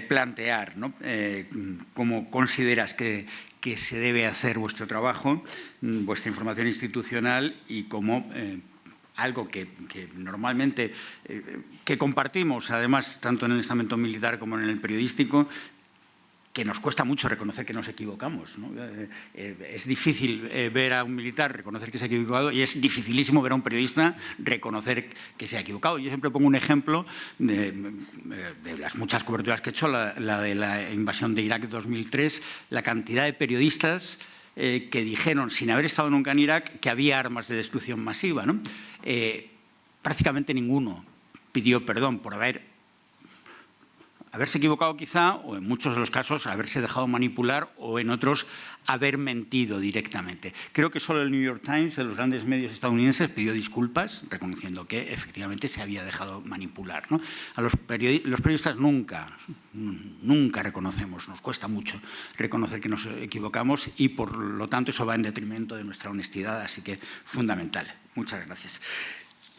plantear, ¿no?, cómo consideras que se debe hacer vuestro trabajo, vuestra información institucional y cómo algo que normalmente que compartimos, además, tanto en el estamento militar como en el periodístico, que nos cuesta mucho reconocer que nos equivocamos, ¿no? Es difícil ver a un militar reconocer que se ha equivocado y es dificilísimo ver a un periodista reconocer que se ha equivocado. Yo siempre pongo un ejemplo de las muchas coberturas que he hecho, la de la invasión de Irak de 2003, la cantidad de periodistas que dijeron, sin haber estado nunca en Irak, que había armas de destrucción masiva, ¿no? Prácticamente ninguno pidió perdón por haberse equivocado quizá, o en muchos de los casos haberse dejado manipular, o en otros haber mentido directamente. Creo que solo el New York Times, de los grandes medios estadounidenses, pidió disculpas reconociendo que efectivamente se había dejado manipular, ¿no? A los periodistas nunca reconocemos, nos cuesta mucho reconocer que nos equivocamos y por lo tanto eso va en detrimento de nuestra honestidad, así que fundamental. Muchas gracias.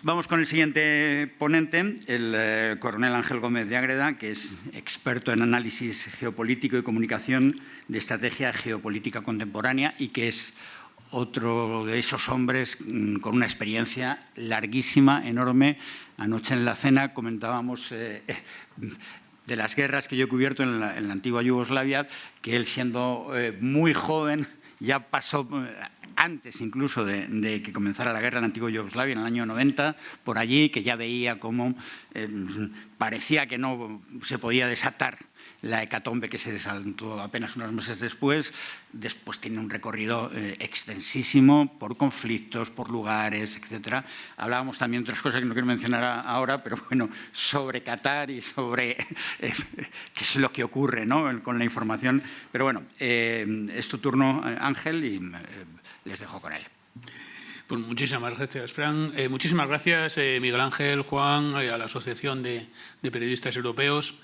Vamos con el siguiente ponente, el coronel Ángel Gómez de Ágreda, que es experto en análisis geopolítico y comunicación de estrategia geopolítica contemporánea y que es otro de esos hombres con una experiencia larguísima, enorme. Anoche en la cena comentábamos de las guerras que yo he cubierto en la antigua Yugoslavia, que él siendo muy joven ya pasó antes incluso de que comenzara la guerra en la antigua Yugoslavia, en el año 90, por allí, que ya veía cómo parecía que no se podía desatar la hecatombe que se desató apenas unos meses después. Después tiene un recorrido extensísimo por conflictos, por lugares, etc. Hablábamos también de otras cosas que no quiero mencionar ahora, pero bueno, sobre Qatar y sobre qué es lo que ocurre, ¿no?, con la información. Pero bueno, es tu turno, Ángel, y les dejo con él. Pues muchísimas gracias, Fran. Muchísimas gracias, Miguel Ángel, Juan, a la Asociación de Periodistas Europeos.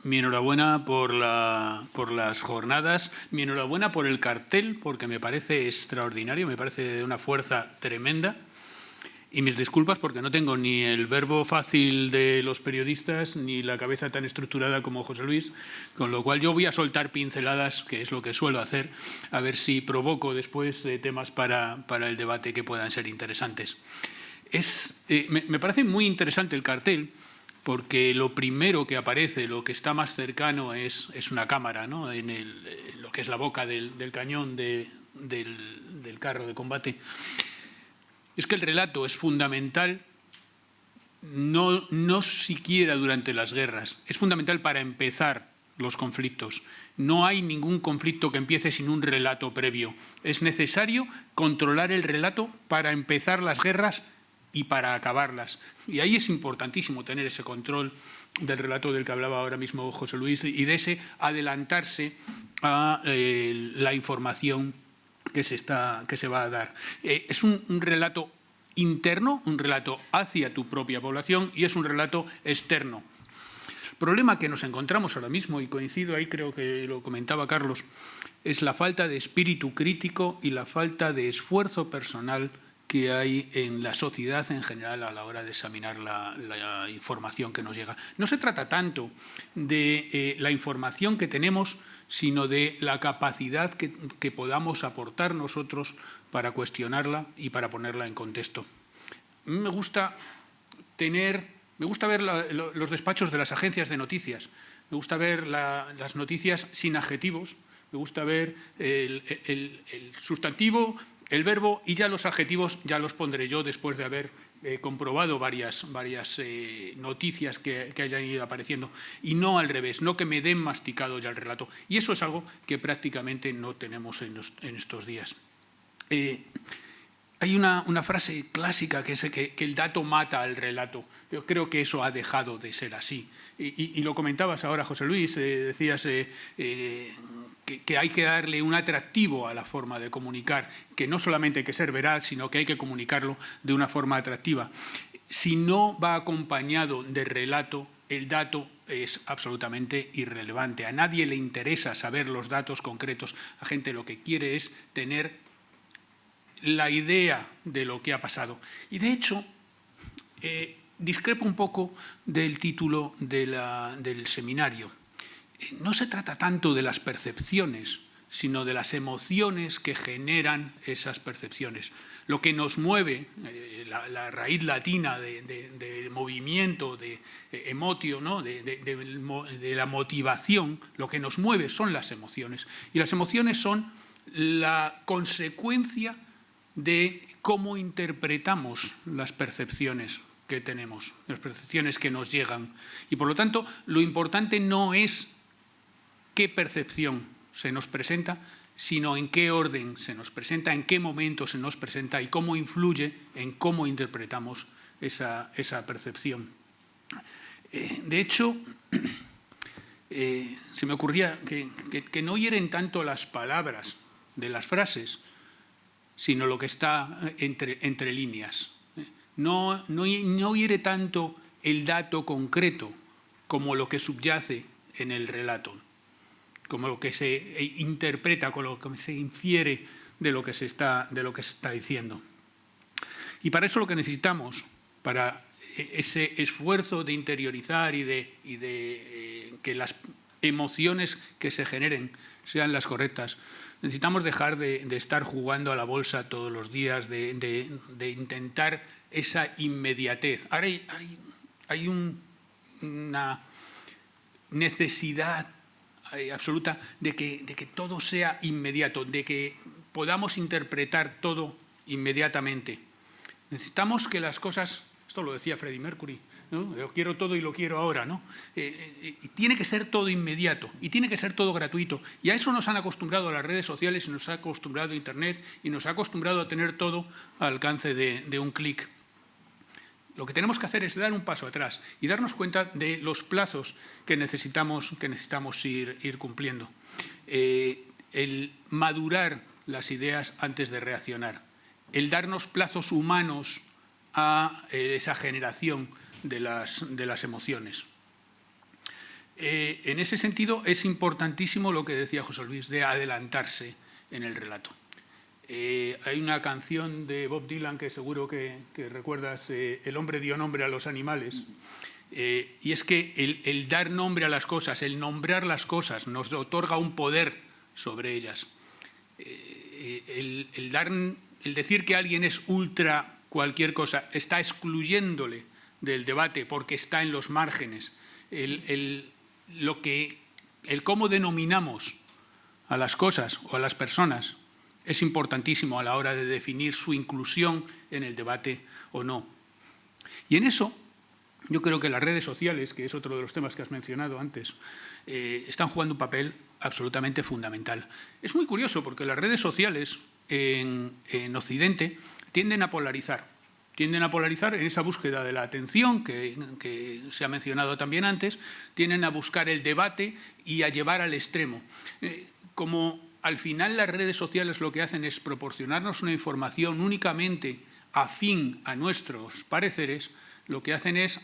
Mi enhorabuena por las jornadas, mi enhorabuena por el cartel, porque me parece extraordinario, me parece de una fuerza tremenda. Y mis disculpas porque no tengo ni el verbo fácil de los periodistas ni la cabeza tan estructurada como José Luis, con lo cual yo voy a soltar pinceladas, que es lo que suelo hacer, a ver si provoco después temas para el debate que puedan ser interesantes. Me parece muy interesante el cartel, porque lo primero que aparece, lo que está más cercano es una cámara, ¿no?, en lo que es la boca del cañón del carro de combate. Es que el relato es fundamental, no siquiera durante las guerras, es fundamental para empezar los conflictos. No hay ningún conflicto que empiece sin un relato previo. Es necesario controlar el relato para empezar las guerras y para acabarlas. Y ahí es importantísimo tener ese control del relato del que hablaba ahora mismo José Luis y de ese adelantarse a la información que se va a dar. Es un relato interno, un relato hacia tu propia población y es un relato externo. El problema que nos encontramos ahora mismo, y coincido ahí, creo que lo comentaba Carlos, es la falta de espíritu crítico y la falta de esfuerzo personal que hay en la sociedad en general a la hora de examinar la información que nos llega. No se trata tanto de la información que tenemos, sino de la capacidad que podamos aportar nosotros para cuestionarla y para ponerla en contexto. A mí me gusta ver los despachos de las agencias de noticias, me gusta ver las noticias sin adjetivos, me gusta ver el sustantivo, el verbo, y ya los adjetivos ya los pondré yo después de haber comprobado varias noticias que hayan ido apareciendo, y no al revés, no que me den masticado ya el relato. Y eso es algo que prácticamente no tenemos en estos días. Hay una frase clásica que es que el dato mata al relato. Yo creo que eso ha dejado de ser así. Y lo comentabas ahora, José Luis, decías que hay que darle un atractivo a la forma de comunicar, que no solamente hay que ser veraz, sino que hay que comunicarlo de una forma atractiva. Si no va acompañado de relato, el dato es absolutamente irrelevante. A nadie le interesa saber los datos concretos. La gente lo que quiere es tener la idea de lo que ha pasado. Y de hecho, discrepo un poco del título del seminario. No se trata tanto de las percepciones, sino de las emociones que generan esas percepciones. Lo que nos mueve, la raíz latina de movimiento, de emotio, ¿no? de la motivación, lo que nos mueve son las emociones. Y las emociones son la consecuencia de cómo interpretamos las percepciones que tenemos, las percepciones que nos llegan. Y por lo tanto, lo importante no es qué percepción se nos presenta, sino en qué orden se nos presenta, en qué momento se nos presenta y cómo influye en cómo interpretamos esa percepción. De hecho, se me ocurría que no hieren tanto las palabras de las frases, sino lo que está entre líneas. No hiere tanto el dato concreto como lo que subyace en el relato, como lo que se interpreta, con lo que se infiere de lo que se está diciendo. Y para eso lo que necesitamos, para ese esfuerzo de interiorizar y de que las emociones que se generen sean las correctas, necesitamos dejar de estar jugando a la bolsa todos los días, de intentar esa inmediatez. Ahora hay una necesidad absoluta de que todo sea inmediato, de que podamos interpretar todo inmediatamente. Necesitamos que las cosas, esto lo decía Freddie Mercury, ¿no? Lo quiero todo y lo quiero ahora, ¿no? Y tiene que ser todo inmediato y tiene que ser todo gratuito. Y a eso nos han acostumbrado a las redes sociales, y nos ha acostumbrado a Internet, y nos ha acostumbrado a tener todo al alcance de un clic. Lo que tenemos que hacer es dar un paso atrás y darnos cuenta de los plazos que necesitamos ir cumpliendo. El madurar las ideas antes de reaccionar. El darnos plazos humanos a esa generación de las emociones. En ese sentido, es importantísimo lo que decía José Luis, de adelantarse en el relato. Hay una canción de Bob Dylan que seguro que recuerdas, El hombre dio nombre a los animales, y es que el dar nombre a las cosas, el nombrar las cosas, nos otorga un poder sobre ellas. El decir que alguien es ultra cualquier cosa está excluyéndole del debate porque está en los márgenes. El cómo denominamos a las cosas o a las personas es importantísimo a la hora de definir su inclusión en el debate o no. Y en eso yo creo que las redes sociales, que es otro de los temas que has mencionado antes, están jugando un papel absolutamente fundamental. Es muy curioso porque las redes sociales en Occidente tienden a polarizar en esa búsqueda de la atención que se ha mencionado también antes, tienden a buscar el debate y a llevar al extremo. Como al final las redes sociales lo que hacen es proporcionarnos una información únicamente afín a nuestros pareceres, lo que hacen es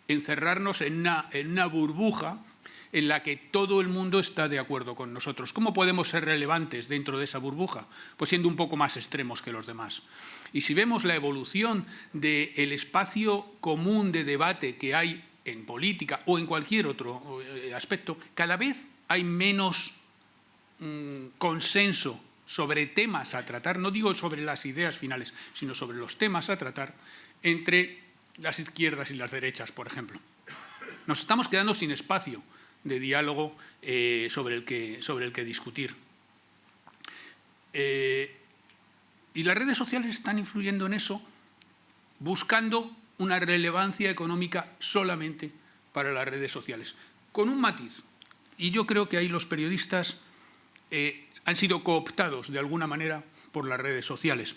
encerrarnos en una burbuja en la que todo el mundo está de acuerdo con nosotros. ¿Cómo podemos ser relevantes dentro de esa burbuja? Pues siendo un poco más extremos que los demás. Y si vemos la evolución del espacio común de debate que hay en política o en cualquier otro aspecto, cada vez hay menos consenso sobre temas a tratar, no digo sobre las ideas finales, sino sobre los temas a tratar entre las izquierdas y las derechas, por ejemplo. Nos estamos quedando sin espacio de diálogo sobre el que discutir. Y las redes sociales están influyendo en eso, buscando una relevancia económica solamente para las redes sociales, con un matiz. Y yo creo que ahí los periodistas han sido cooptados de alguna manera por las redes sociales,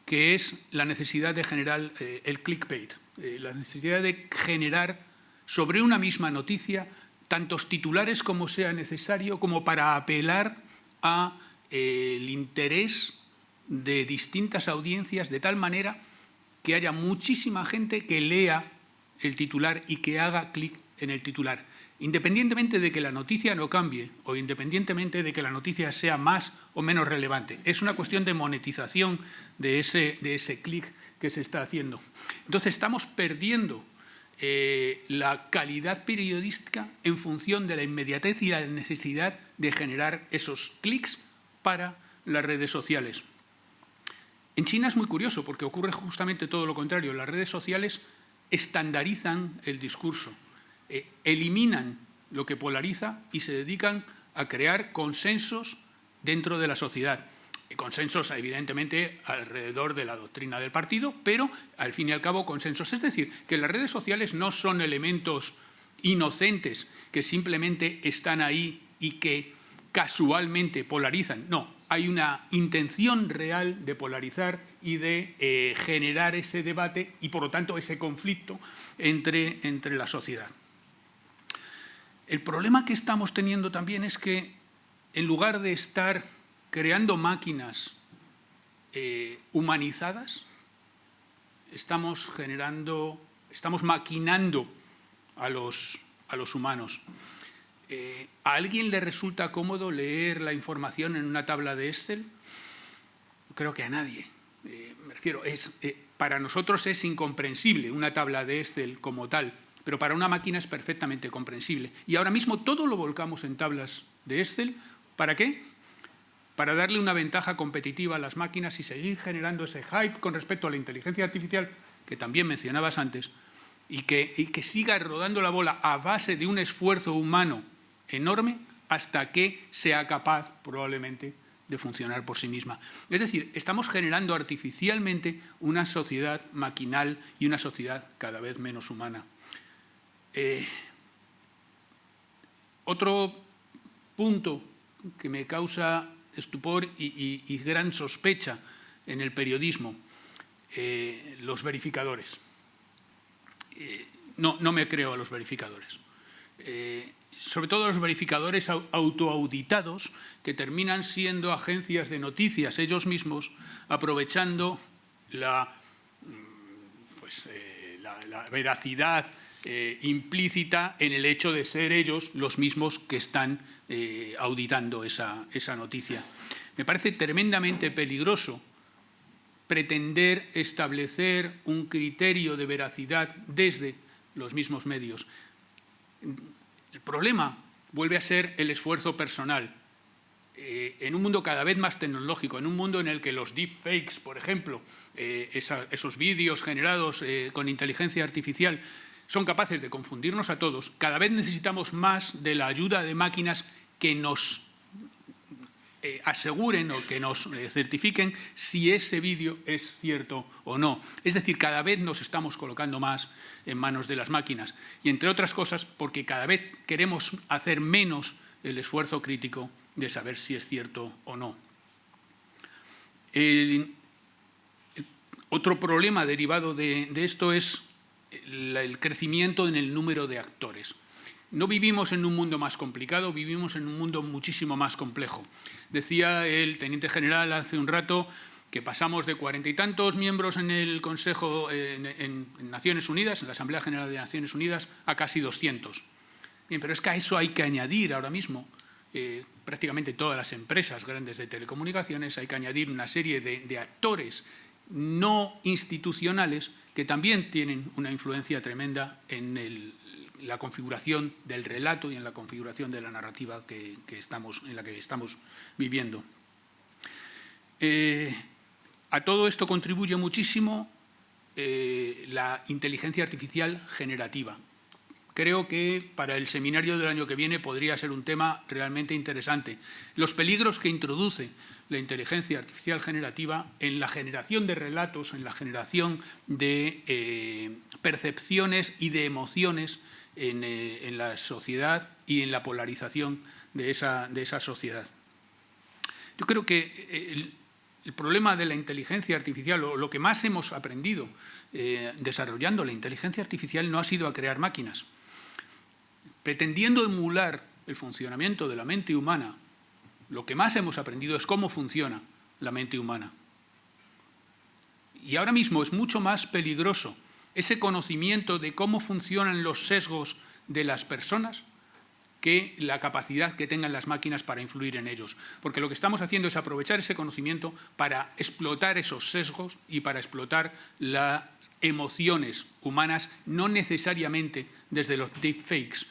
que es la necesidad de generar el clickbait, la necesidad de generar sobre una misma noticia tantos titulares como sea necesario, como para apelar al interés de distintas audiencias, de tal manera que haya muchísima gente que lea el titular y que haga clic en el titular, independientemente de que la noticia no cambie o independientemente de que la noticia sea más o menos relevante. Es una cuestión de monetización de ese clic que se está haciendo. Entonces estamos perdiendo la calidad periodística en función de la inmediatez y la necesidad de generar esos clics para las redes sociales. En China es muy curioso porque ocurre justamente todo lo contrario. Las redes sociales estandarizan el discurso, eliminan lo que polariza y se dedican a crear consensos dentro de la sociedad. Consensos, evidentemente, alrededor de la doctrina del partido, pero, al fin y al cabo, consensos. Es decir, que las redes sociales no son elementos inocentes que simplemente están ahí y que casualmente polarizan. No, hay una intención real de polarizar y de generar ese debate y, por lo tanto, ese conflicto entre la sociedad. El problema que estamos teniendo también es que, en lugar de estar creando máquinas humanizadas, estamos maquinando a los humanos. ¿A alguien le resulta cómodo leer la información en una tabla de Excel? Creo que a nadie. Me refiero, para nosotros es incomprensible una tabla de Excel como tal, pero para una máquina es perfectamente comprensible. Y ahora mismo todo lo volcamos en tablas de Excel. ¿Para qué? Para darle una ventaja competitiva a las máquinas y seguir generando ese hype con respecto a la inteligencia artificial que también mencionabas antes y que siga rodando la bola a base de un esfuerzo humano enorme hasta que sea capaz, probablemente, de funcionar por sí misma. Es decir, estamos generando artificialmente una sociedad maquinal y una sociedad cada vez menos humana. Otro punto que me causa estupor y gran sospecha en el periodismo, los verificadores. No me creo a los verificadores. Sobre todo los verificadores autoauditados que terminan siendo agencias de noticias ellos mismos, aprovechando la veracidad implícita en el hecho de ser ellos los mismos que están auditando esa noticia. Me parece tremendamente peligroso pretender establecer un criterio de veracidad desde los mismos medios. El problema vuelve a ser el esfuerzo personal. En un mundo cada vez más tecnológico, en un mundo en el que los deepfakes, por ejemplo, esos vídeos generados con inteligencia artificial, son capaces de confundirnos a todos, cada vez necesitamos más de la ayuda de máquinas que nos aseguren o que nos certifiquen si ese vídeo es cierto o no. Es decir, cada vez nos estamos colocando más en manos de las máquinas y, entre otras cosas, porque cada vez queremos hacer menos el esfuerzo crítico de saber si es cierto o no. Otro problema derivado de esto es el crecimiento en el número de actores. No vivimos en un mundo más complicado, vivimos en un mundo muchísimo más complejo. Decía el teniente general hace un rato que pasamos de 40 y tantos miembros en el Consejo en Naciones Unidas, en la Asamblea General de Naciones Unidas, a casi 200. Bien, pero es que a eso hay que añadir ahora mismo prácticamente todas las empresas grandes de telecomunicaciones, hay que añadir una serie de actores no institucionales que también tienen una influencia tremenda en la configuración del relato y en la configuración de la narrativa en la que estamos viviendo. A todo esto contribuye muchísimo la inteligencia artificial generativa. Creo que para el seminario del año que viene podría ser un tema realmente interesante. Los peligros que introduce la inteligencia artificial generativa en la generación de relatos, en la generación de percepciones y de emociones en la sociedad y en la polarización de esa sociedad. Yo creo que el problema de la inteligencia artificial, o lo que más hemos aprendido desarrollando la inteligencia artificial, no ha sido a crear máquinas. Pretendiendo emular el funcionamiento de la mente humana, lo que más hemos aprendido es cómo funciona la mente humana. Y ahora mismo es mucho más peligroso ese conocimiento de cómo funcionan los sesgos de las personas que la capacidad que tengan las máquinas para influir en ellos. Porque lo que estamos haciendo es aprovechar ese conocimiento para explotar esos sesgos y para explotar las emociones humanas, no necesariamente desde los deepfakes.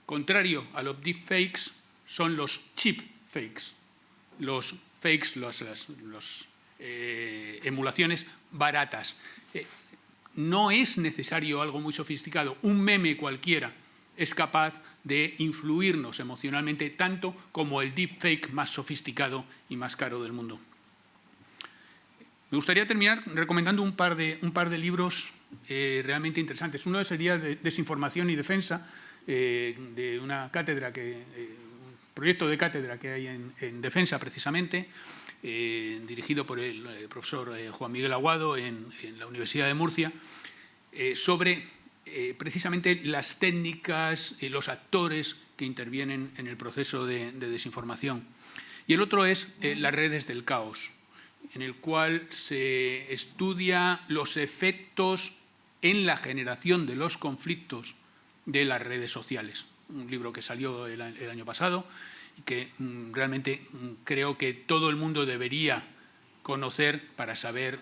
Contrario a los deepfakes son los cheap fakes. Los fakes, las emulaciones baratas. No es necesario algo muy sofisticado. Un meme cualquiera es capaz de influirnos emocionalmente tanto como el deepfake más sofisticado y más caro del mundo. Me gustaría terminar recomendando un par de libros realmente interesantes. Uno sería Desinformación y Defensa, de una cátedra un proyecto de cátedra que hay en defensa precisamente, dirigido por el profesor Juan Miguel Aguado en la Universidad de Murcia, sobre precisamente las técnicas y los actores que intervienen en el proceso de desinformación. Y el otro es Las redes del caos, en el cual se estudia los efectos en la generación de los conflictos de las redes sociales. Un libro que salió el año pasado y que realmente creo que todo el mundo debería conocer para saber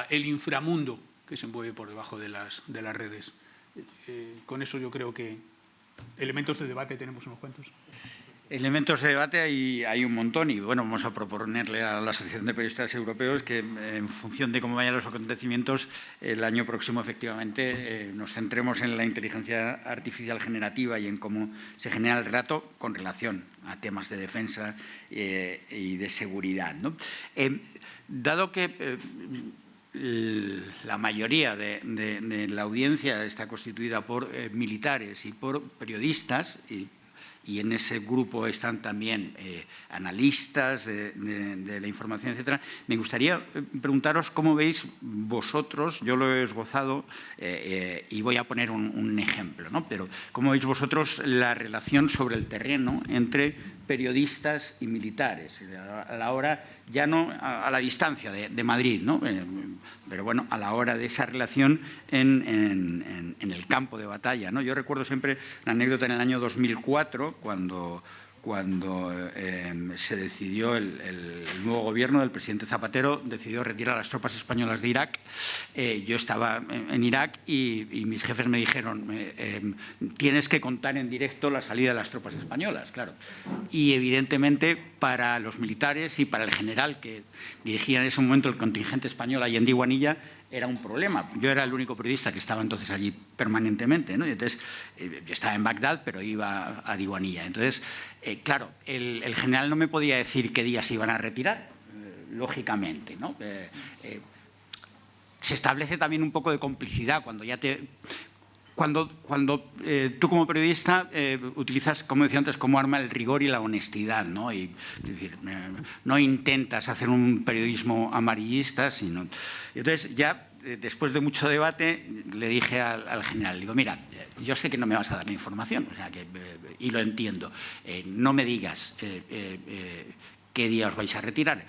el inframundo que se mueve por debajo de las redes. Con eso yo creo que elementos de debate tenemos unos cuantos. Elementos de debate hay un montón y bueno, vamos a proponerle a la Asociación de Periodistas Europeos que en función de cómo vayan los acontecimientos el año próximo efectivamente nos centremos en la inteligencia artificial generativa y en cómo se genera el relato con relación a temas de defensa y de seguridad, ¿no? Dado que la mayoría de la audiencia está constituida por militares y por periodistas y en ese grupo están también analistas de la información, etcétera. Me gustaría preguntaros cómo veis vosotros, yo lo he esbozado y voy a poner un ejemplo, ¿no? Pero cómo veis vosotros la relación sobre el terreno entre periodistas y militares, a la hora, ya no a la distancia de Madrid, ¿no? Pero bueno, a la hora de esa relación en el campo de batalla, ¿no? Yo recuerdo siempre una anécdota en el año 2004, cuando se decidió el nuevo gobierno del presidente Zapatero decidió retirar a las tropas españolas de Irak. Yo estaba en Irak y mis jefes me dijeron tienes que contar en directo la salida de las tropas españolas, claro. Y evidentemente para los militares y para el general que dirigía en ese momento el contingente español allí en Diwanilla era un problema. Yo era el único periodista que estaba entonces allí permanentemente, ¿no? Y entonces, yo estaba en Bagdad, pero iba a Diwanilla. Entonces, claro, el general no me podía decir qué días se iban a retirar, lógicamente, ¿no? Se establece también un poco de complicidad cuando ya Cuando tú como periodista utilizas, como decía antes, como arma el rigor y la honestidad, ¿no? Y, es decir, no intentas hacer un periodismo amarillista, sino… Entonces, ya después de mucho debate, le dije al general, digo, mira, yo sé que no me vas a dar la información, o sea, y lo entiendo, no me digas qué día os vais a retirar.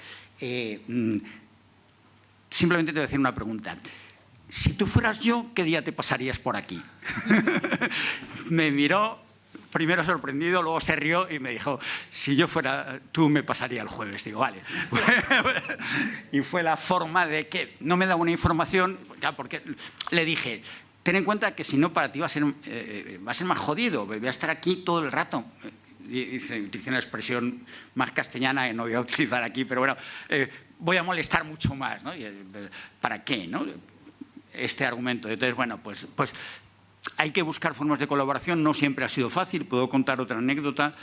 Simplemente te voy a hacer una pregunta. si tú fueras yo, ¿qué día te pasarías por aquí? Me miró, primero sorprendido, luego se rió y me dijo, si yo fuera tú, me pasaría el jueves. Digo, vale. Y fue la forma de que no me daba una información, ya, porque le dije, ten en cuenta que si no, para ti va a ser más jodido, voy a estar aquí todo el rato. Y utilicé una expresión más castellana que no voy a utilizar aquí, pero bueno, voy a molestar mucho más, ¿no? ¿Para qué, no? Este argumento. Entonces, bueno, pues hay que buscar formas de colaboración, no siempre ha sido fácil. Puedo contar otra anécdota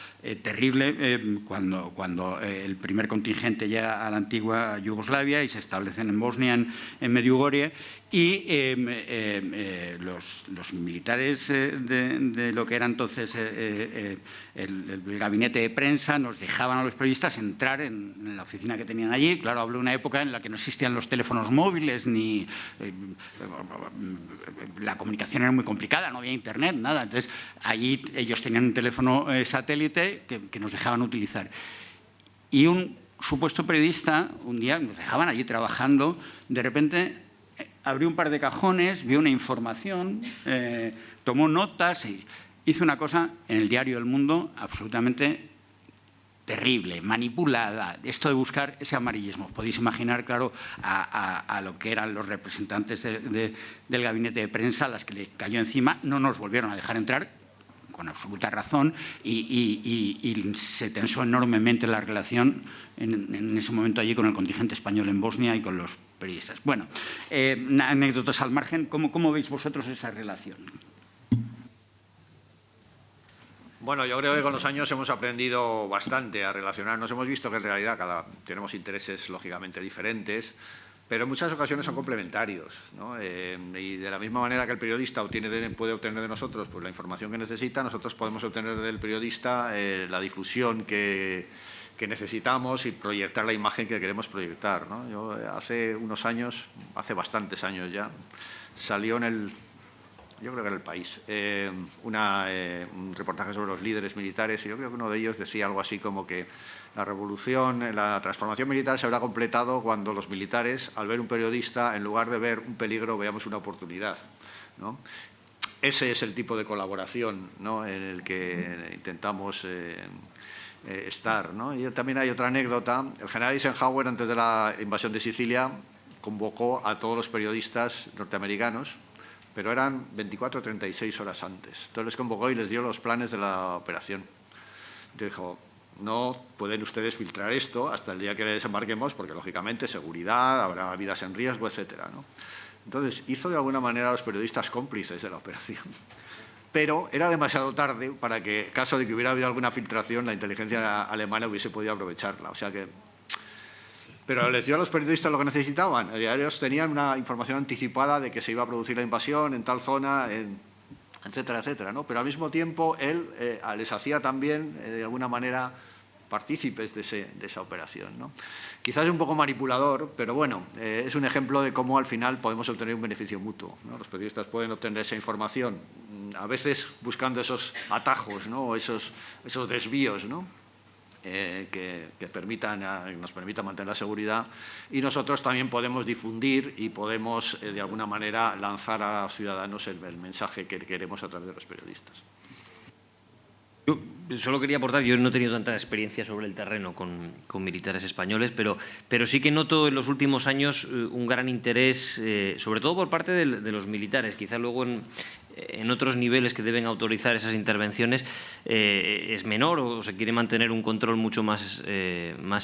terrible, cuando el primer contingente llega a la antigua Yugoslavia y se establecen en Bosnia, en Medjugorje, y los militares de lo que era entonces el gabinete de prensa nos dejaban a los periodistas entrar en la oficina que tenían allí. Claro, hablé de una época en la que no existían los teléfonos móviles, ni la comunicación era muy complicada, no había internet, nada. Entonces, allí ellos tenían un teléfono satélite que nos dejaban utilizar. Y un supuesto periodista, un día nos dejaban allí trabajando, de repente abrió un par de cajones, vio una información, tomó notas y hizo una cosa en el diario El Mundo absolutamente terrible, manipulada. Esto de buscar ese amarillismo. Podéis imaginar, claro, a lo que eran los representantes del gabinete de prensa, a las que le cayó encima. No nos volvieron a dejar entrar, con absoluta razón, y se tensó enormemente la relación en ese momento allí con el contingente español en Bosnia y con los periodistas. Bueno, anécdotas al margen. ¿Cómo veis vosotros esa relación? Bueno, yo creo que con los años hemos aprendido bastante a relacionarnos. Hemos visto que en realidad tenemos intereses lógicamente diferentes, pero en muchas ocasiones son complementarios, ¿no? Y de la misma manera que el periodista puede obtener de nosotros pues, la información que necesita, nosotros podemos obtener del periodista la difusión que necesitamos y proyectar la imagen que queremos proyectar, ¿no? Yo hace unos años, hace bastantes años ya, salió yo creo que era El País, un reportaje sobre los líderes militares, y yo creo que uno de ellos decía algo así como que la revolución, la transformación militar se habrá completado cuando los militares, al ver un periodista, en lugar de ver un peligro, veamos una oportunidad, ¿no? Ese es el tipo de colaboración, ¿no?, en el que intentamos estar, ¿no? Y también hay otra anécdota. El general Eisenhower, antes de la invasión de Sicilia, convocó a todos los periodistas norteamericanos, pero eran 24 o 36 horas antes. Entonces les convocó y les dio los planes de la operación. Entonces dijo, no pueden ustedes filtrar esto hasta el día que desembarquemos, porque lógicamente seguridad, habrá vidas en riesgo, etcétera, ¿no? Entonces hizo de alguna manera a los periodistas cómplices de la operación. Pero era demasiado tarde para que, en caso de que hubiera habido alguna filtración, la inteligencia alemana hubiese podido aprovecharla. O sea que... Pero les dio a los periodistas lo que necesitaban. Ellos tenían una información anticipada de que se iba a producir la invasión en tal zona, etcétera, etcétera, ¿no? Pero al mismo tiempo él les hacía también, de alguna manera, partícipes de esa operación, ¿no? Quizás es un poco manipulador, pero bueno, es un ejemplo de cómo al final podemos obtener un beneficio mutuo, ¿no? Los periodistas pueden obtener esa información, a veces buscando esos atajos, ¿no?, o esos desvíos, ¿no?, que nos permitan mantener la seguridad, y nosotros también podemos difundir y podemos, de alguna manera, lanzar a los ciudadanos el mensaje que queremos a través de los periodistas. Yo solo quería aportar, yo no he tenido tanta experiencia sobre el terreno con militares españoles, pero sí que noto en los últimos años un gran interés, sobre todo por parte de los militares. Quizá luego en otros niveles que deben autorizar esas intervenciones es menor o se quiere mantener un control mucho más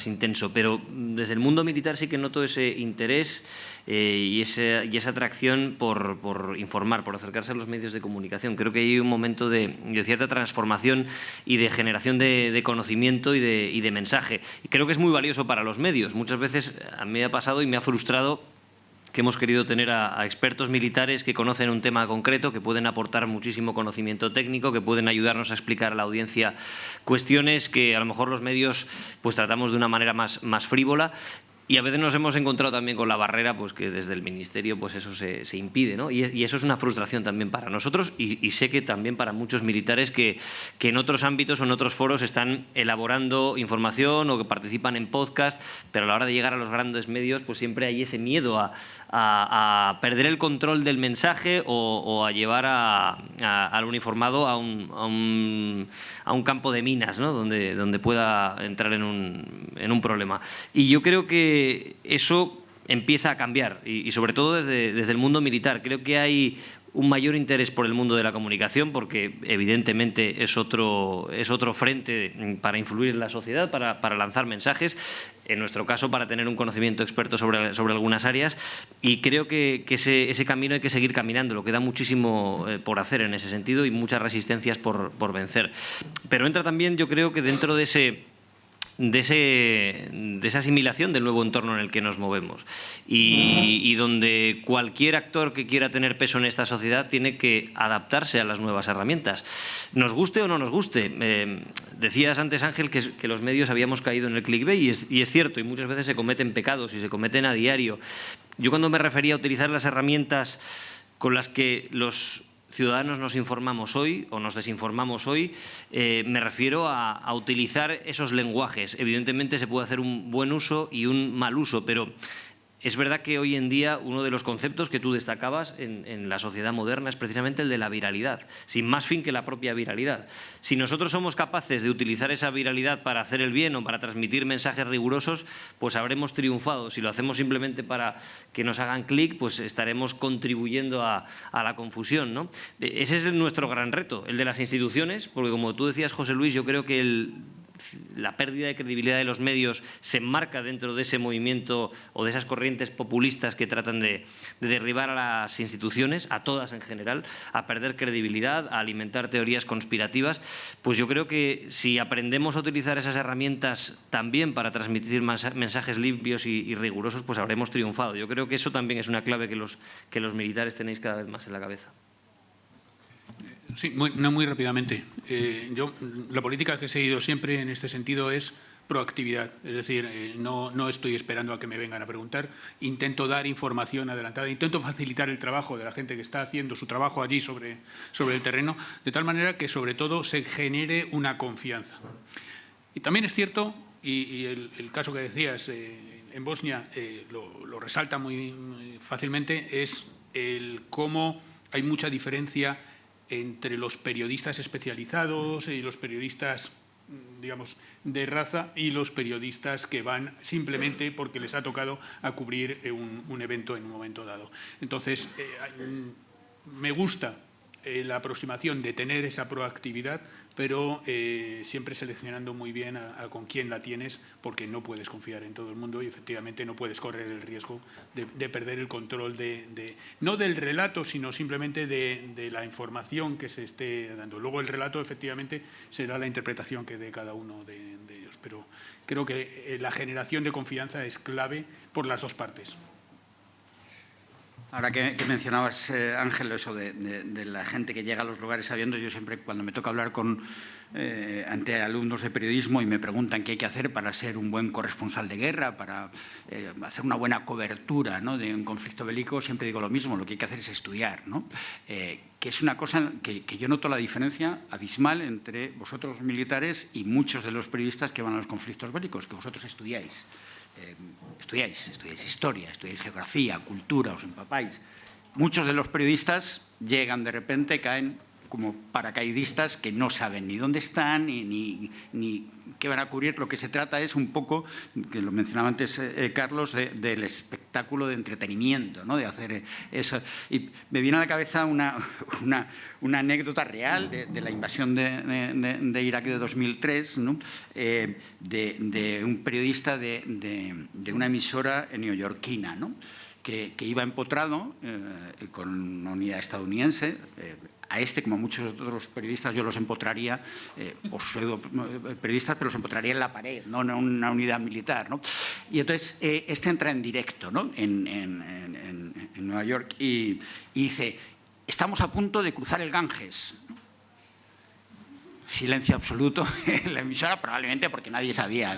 intenso. Pero desde el mundo militar sí que noto ese interés y esa atracción por informar, por acercarse a los medios de comunicación. Creo que hay un momento de cierta transformación y de generación de conocimiento y de mensaje. Y creo que es muy valioso para los medios. Muchas veces a mí me ha pasado y me ha frustrado que hemos querido tener a expertos militares que conocen un tema concreto, que pueden aportar muchísimo conocimiento técnico, que pueden ayudarnos a explicar a la audiencia cuestiones que a lo mejor los medios pues tratamos de una manera más frívola. Y a veces nos hemos encontrado también con la barrera, pues que desde el Ministerio pues eso se impide, ¿no? Y eso es una frustración también para nosotros y sé que también para muchos militares que en otros ámbitos o en otros foros están elaborando información o que participan en podcast, pero a la hora de llegar a los grandes medios pues siempre hay ese miedo a perder el control del mensaje o a llevar al uniformado a un campo de minas, ¿no? donde pueda entrar en un problema. Y yo creo que eso empieza a cambiar y sobre todo desde el mundo militar. Creo que hay un mayor interés por el mundo de la comunicación porque evidentemente es otro frente para influir en la sociedad, para lanzar mensajes, en nuestro caso para tener un conocimiento experto sobre algunas áreas, y creo que ese camino hay que seguir caminándolo. Queda muchísimo por hacer en ese sentido y muchas resistencias por vencer. Pero entra también, yo creo que dentro de esa asimilación del nuevo entorno en el que nos movemos y donde cualquier actor que quiera tener peso en esta sociedad tiene que adaptarse a las nuevas herramientas. Nos guste o no nos guste. Decías antes, Ángel, que los medios habíamos caído en el clickbait y es cierto, y muchas veces se cometen pecados y se cometen a diario. Yo cuando me refería a utilizar las herramientas con las que los ciudadanos nos informamos hoy o nos desinformamos hoy, me refiero a utilizar esos lenguajes. Evidentemente se puede hacer un buen uso y un mal uso, pero es verdad que hoy en día uno de los conceptos que tú destacabas en la sociedad moderna es precisamente el de la viralidad, sin más fin que la propia viralidad. Si nosotros somos capaces de utilizar esa viralidad para hacer el bien o para transmitir mensajes rigurosos, pues habremos triunfado. Si lo hacemos simplemente para que nos hagan clic, pues estaremos contribuyendo a la confusión, ¿no? Ese es nuestro gran reto, el de las instituciones, porque como tú decías, José Luis, yo creo que la pérdida de credibilidad de los medios se enmarca dentro de ese movimiento o de esas corrientes populistas que tratan de derribar a las instituciones, a todas en general, a perder credibilidad, a alimentar teorías conspirativas. Pues yo creo que si aprendemos a utilizar esas herramientas también para transmitir mensajes limpios y rigurosos, pues habremos triunfado. Yo creo que eso también es una clave que los militares tenéis cada vez más en la cabeza. Sí, muy rápidamente. La política que he seguido siempre en este sentido es proactividad. Es decir, no estoy esperando a que me vengan a preguntar. Intento dar información adelantada, intento facilitar el trabajo de la gente que está haciendo su trabajo allí sobre el terreno, de tal manera que sobre todo se genere una confianza. Y también es cierto, y el caso que decías en Bosnia lo resalta muy fácilmente, es el cómo hay mucha diferencia entre los periodistas especializados y los periodistas, digamos, de raza y los periodistas que van simplemente porque les ha tocado a cubrir un evento en un momento dado. Entonces, me gusta la aproximación de tener esa proactividad, pero siempre seleccionando muy bien con quién la tienes, porque no puedes confiar en todo el mundo y efectivamente no puedes correr el riesgo de perder el control no del relato, sino simplemente de la información que se esté dando. Luego el relato efectivamente será la interpretación que dé cada uno de ellos, pero creo que la generación de confianza es clave por las dos partes. Ahora que mencionabas, Ángel, eso de la gente que llega a los lugares sabiendo, yo siempre cuando me toca hablar ante alumnos de periodismo y me preguntan qué hay que hacer para ser un buen corresponsal de guerra, para hacer una buena cobertura, ¿no?, de un conflicto bélico, siempre digo lo mismo, lo que hay que hacer es estudiar, ¿no? Que es una cosa que yo noto la diferencia abismal entre vosotros militares y muchos de los periodistas que van a los conflictos bélicos, que vosotros estudiáis. Estudiáis historia, estudiáis geografía, cultura, os empapáis. Muchos de los periodistas llegan de repente, caen como paracaidistas que no saben ni dónde están ni qué van a cubrir. Lo que se trata es un poco, que lo mencionaba antes Carlos, del espectáculo de entretenimiento, ¿no?, de hacer eso. Y me viene a la cabeza una anécdota real de la invasión de Irak de 2003, ¿no?, de un periodista de una emisora neoyorquina, ¿no?, que iba empotrado con una unidad estadounidense. A como a muchos otros periodistas, yo los empotraría, o periodistas, pero los empotraría en la pared, no en una unidad militar, ¿no? Y entonces entra en directo, ¿no?, en Nueva York y dice: estamos a punto de cruzar el Ganges. Silencio absoluto en la emisora, probablemente porque nadie sabía.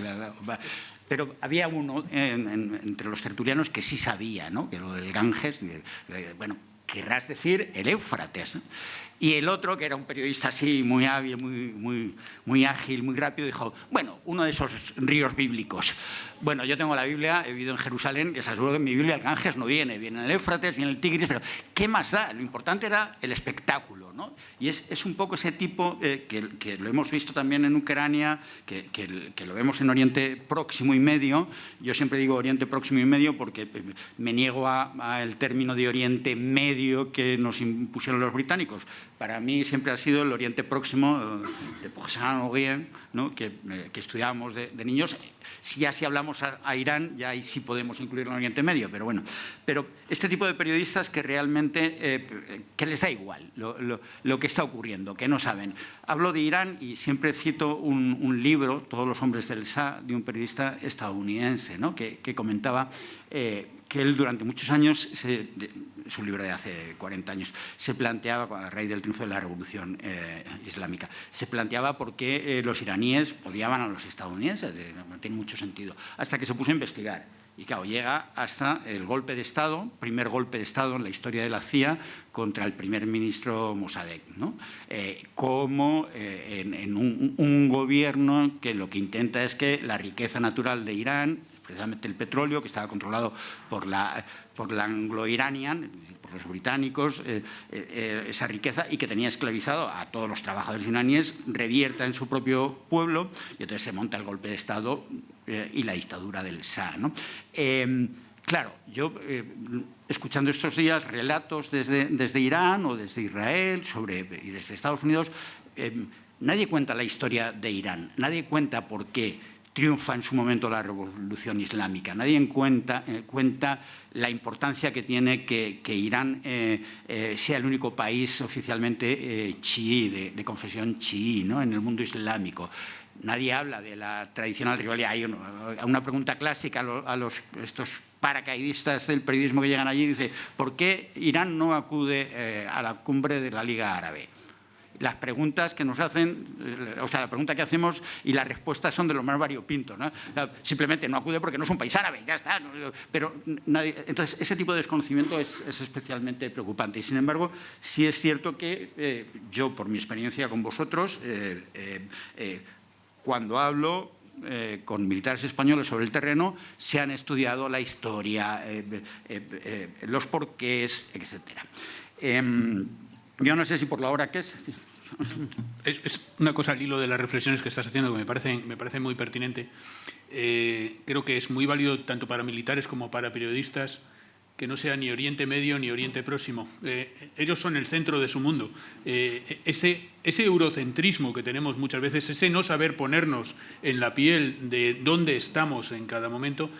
Pero había uno entre los tertulianos que sí sabía, ¿no? Que lo del Ganges, bueno, querrás decir el Éufrates, ¿no? Y el otro, que era un periodista así muy hábil, muy ágil, muy rápido, dijo, bueno, uno de esos ríos bíblicos. Bueno, yo tengo la Biblia, he vivido en Jerusalén, y os aseguro que en mi Biblia el Ganges no viene el Éufrates, viene el Tigris, pero ¿qué más da? Lo importante era el espectáculo, ¿no? Y es un poco ese tipo que lo hemos visto también en Ucrania, que lo vemos en Oriente Próximo y Medio. Yo siempre digo Oriente Próximo y Medio porque me niego al término de Oriente Medio que nos impusieron los británicos. Para mí siempre ha sido el Oriente Próximo, de Pogesan, ¿no? que estudiábamos de niños. Si hablamos a Irán, ya ahí sí podemos incluirlo en Oriente Medio, pero bueno. Pero este tipo de periodistas que realmente que les da igual lo que está ocurriendo, que no saben. Hablo de Irán y siempre cito un libro, Todos los hombres del Shah, de un periodista estadounidense, ¿no? que comentaba que él durante muchos años, es un libro de hace 40 años, se planteaba, a raíz del triunfo de la Revolución Islámica, se planteaba por qué los iraníes odiaban a los estadounidenses, no tiene mucho sentido, hasta que se puso a investigar. Y claro, llega hasta el golpe de Estado, primer golpe de Estado en la historia de la CIA contra el primer ministro Mossadegh, ¿no? Como en un gobierno que lo que intenta es que la riqueza natural de Irán, precisamente el petróleo, que estaba controlado por la Anglo-Iranian, por los británicos, esa riqueza, y que tenía esclavizado a todos los trabajadores iraníes, revierta en su propio pueblo, y entonces se monta el golpe de Estado y la dictadura del Shah, ¿no? Claro, yo, escuchando estos días relatos desde Irán o desde Israel y desde Estados Unidos, nadie cuenta la historia de Irán, nadie cuenta por qué triunfa en su momento la revolución islámica. Nadie cuenta la importancia que tiene que Irán sea el único país oficialmente chií, de confesión chií, ¿no? En el mundo islámico. Nadie habla de la tradicional rivalidad. Hay una pregunta clásica a estos paracaidistas del periodismo que llegan allí, dice, ¿por qué Irán no acude a la cumbre de la Liga Árabe? Las preguntas que nos hacen, o sea, la pregunta que hacemos y las respuestas son de lo más variopintos, ¿no? O sea, simplemente no acude porque no es un país árabe, ya está. Pero nadie, entonces, ese tipo de desconocimiento es especialmente preocupante. Y, sin embargo, sí es cierto que yo, por mi experiencia con vosotros, cuando hablo con militares españoles sobre el terreno, se han estudiado la historia, los porqués, etcétera. Yo no sé si por la hora que es... Es una cosa al hilo de las reflexiones que estás haciendo que me parece muy pertinente. Creo que es muy válido tanto para militares como para periodistas que no sea ni Oriente Medio ni Oriente Próximo. Ellos son el centro de su mundo. Ese eurocentrismo que tenemos muchas veces, ese no saber ponernos en la piel de dónde estamos en cada momento,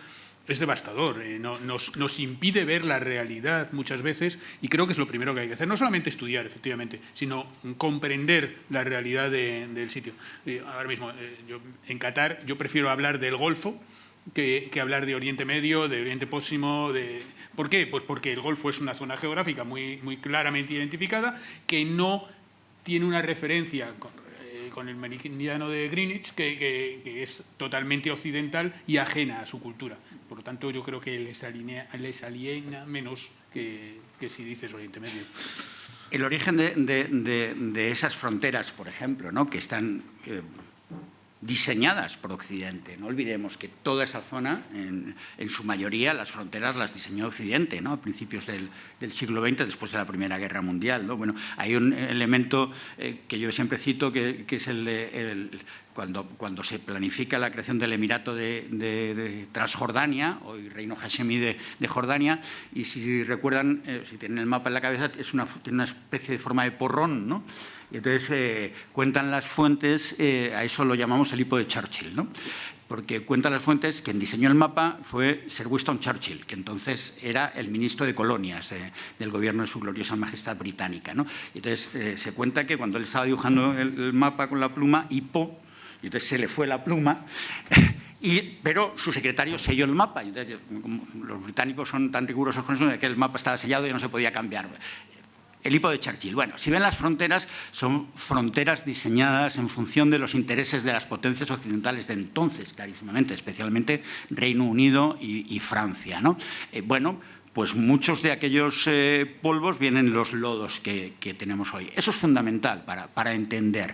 es devastador, nos impide ver la realidad muchas veces, y creo que es lo primero que hay que hacer. No solamente estudiar, efectivamente, sino comprender la realidad del sitio. Ahora mismo, en Qatar, yo prefiero hablar del Golfo que hablar de Oriente Medio, de Oriente Próximo. ¿Por qué? Pues porque el Golfo es una zona geográfica muy claramente identificada, que no tiene una referencia con el meridiano de Greenwich, que es totalmente occidental y ajena a su cultura. Por lo tanto, yo creo que les aliena menos que si dices Oriente Medio. El origen de esas fronteras, por ejemplo, ¿no? que están diseñadas por Occidente. No olvidemos que toda esa zona, en su mayoría, las fronteras las diseñó Occidente, ¿no? A principios del siglo XX, después de la Primera Guerra Mundial, ¿no? Bueno, hay un elemento que yo siempre cito, que es cuando se planifica la creación del Emirato de Transjordania, hoy Reino Hashemí de Jordania, y si recuerdan, si tienen el mapa en la cabeza, tiene una especie de forma de porrón, ¿no? Y entonces cuentan las fuentes, a eso lo llamamos el hipo de Churchill, ¿no? Porque cuentan las fuentes que quien diseñó el mapa fue Sir Winston Churchill, que entonces era el ministro de Colonias del gobierno de su gloriosa majestad británica, ¿no? Y entonces se cuenta que cuando él estaba dibujando el mapa con la pluma, hipo, y entonces se le fue la pluma, pero su secretario selló el mapa. Y entonces, los británicos son tan rigurosos con eso, de que el mapa estaba sellado y no se podía cambiar. El hipo de Churchill. Bueno, si ven las fronteras, son fronteras diseñadas en función de los intereses de las potencias occidentales de entonces, clarísimamente, especialmente Reino Unido y Francia, ¿no? Bueno, pues muchos de aquellos polvos vienen los lodos que tenemos hoy. Eso es fundamental para entender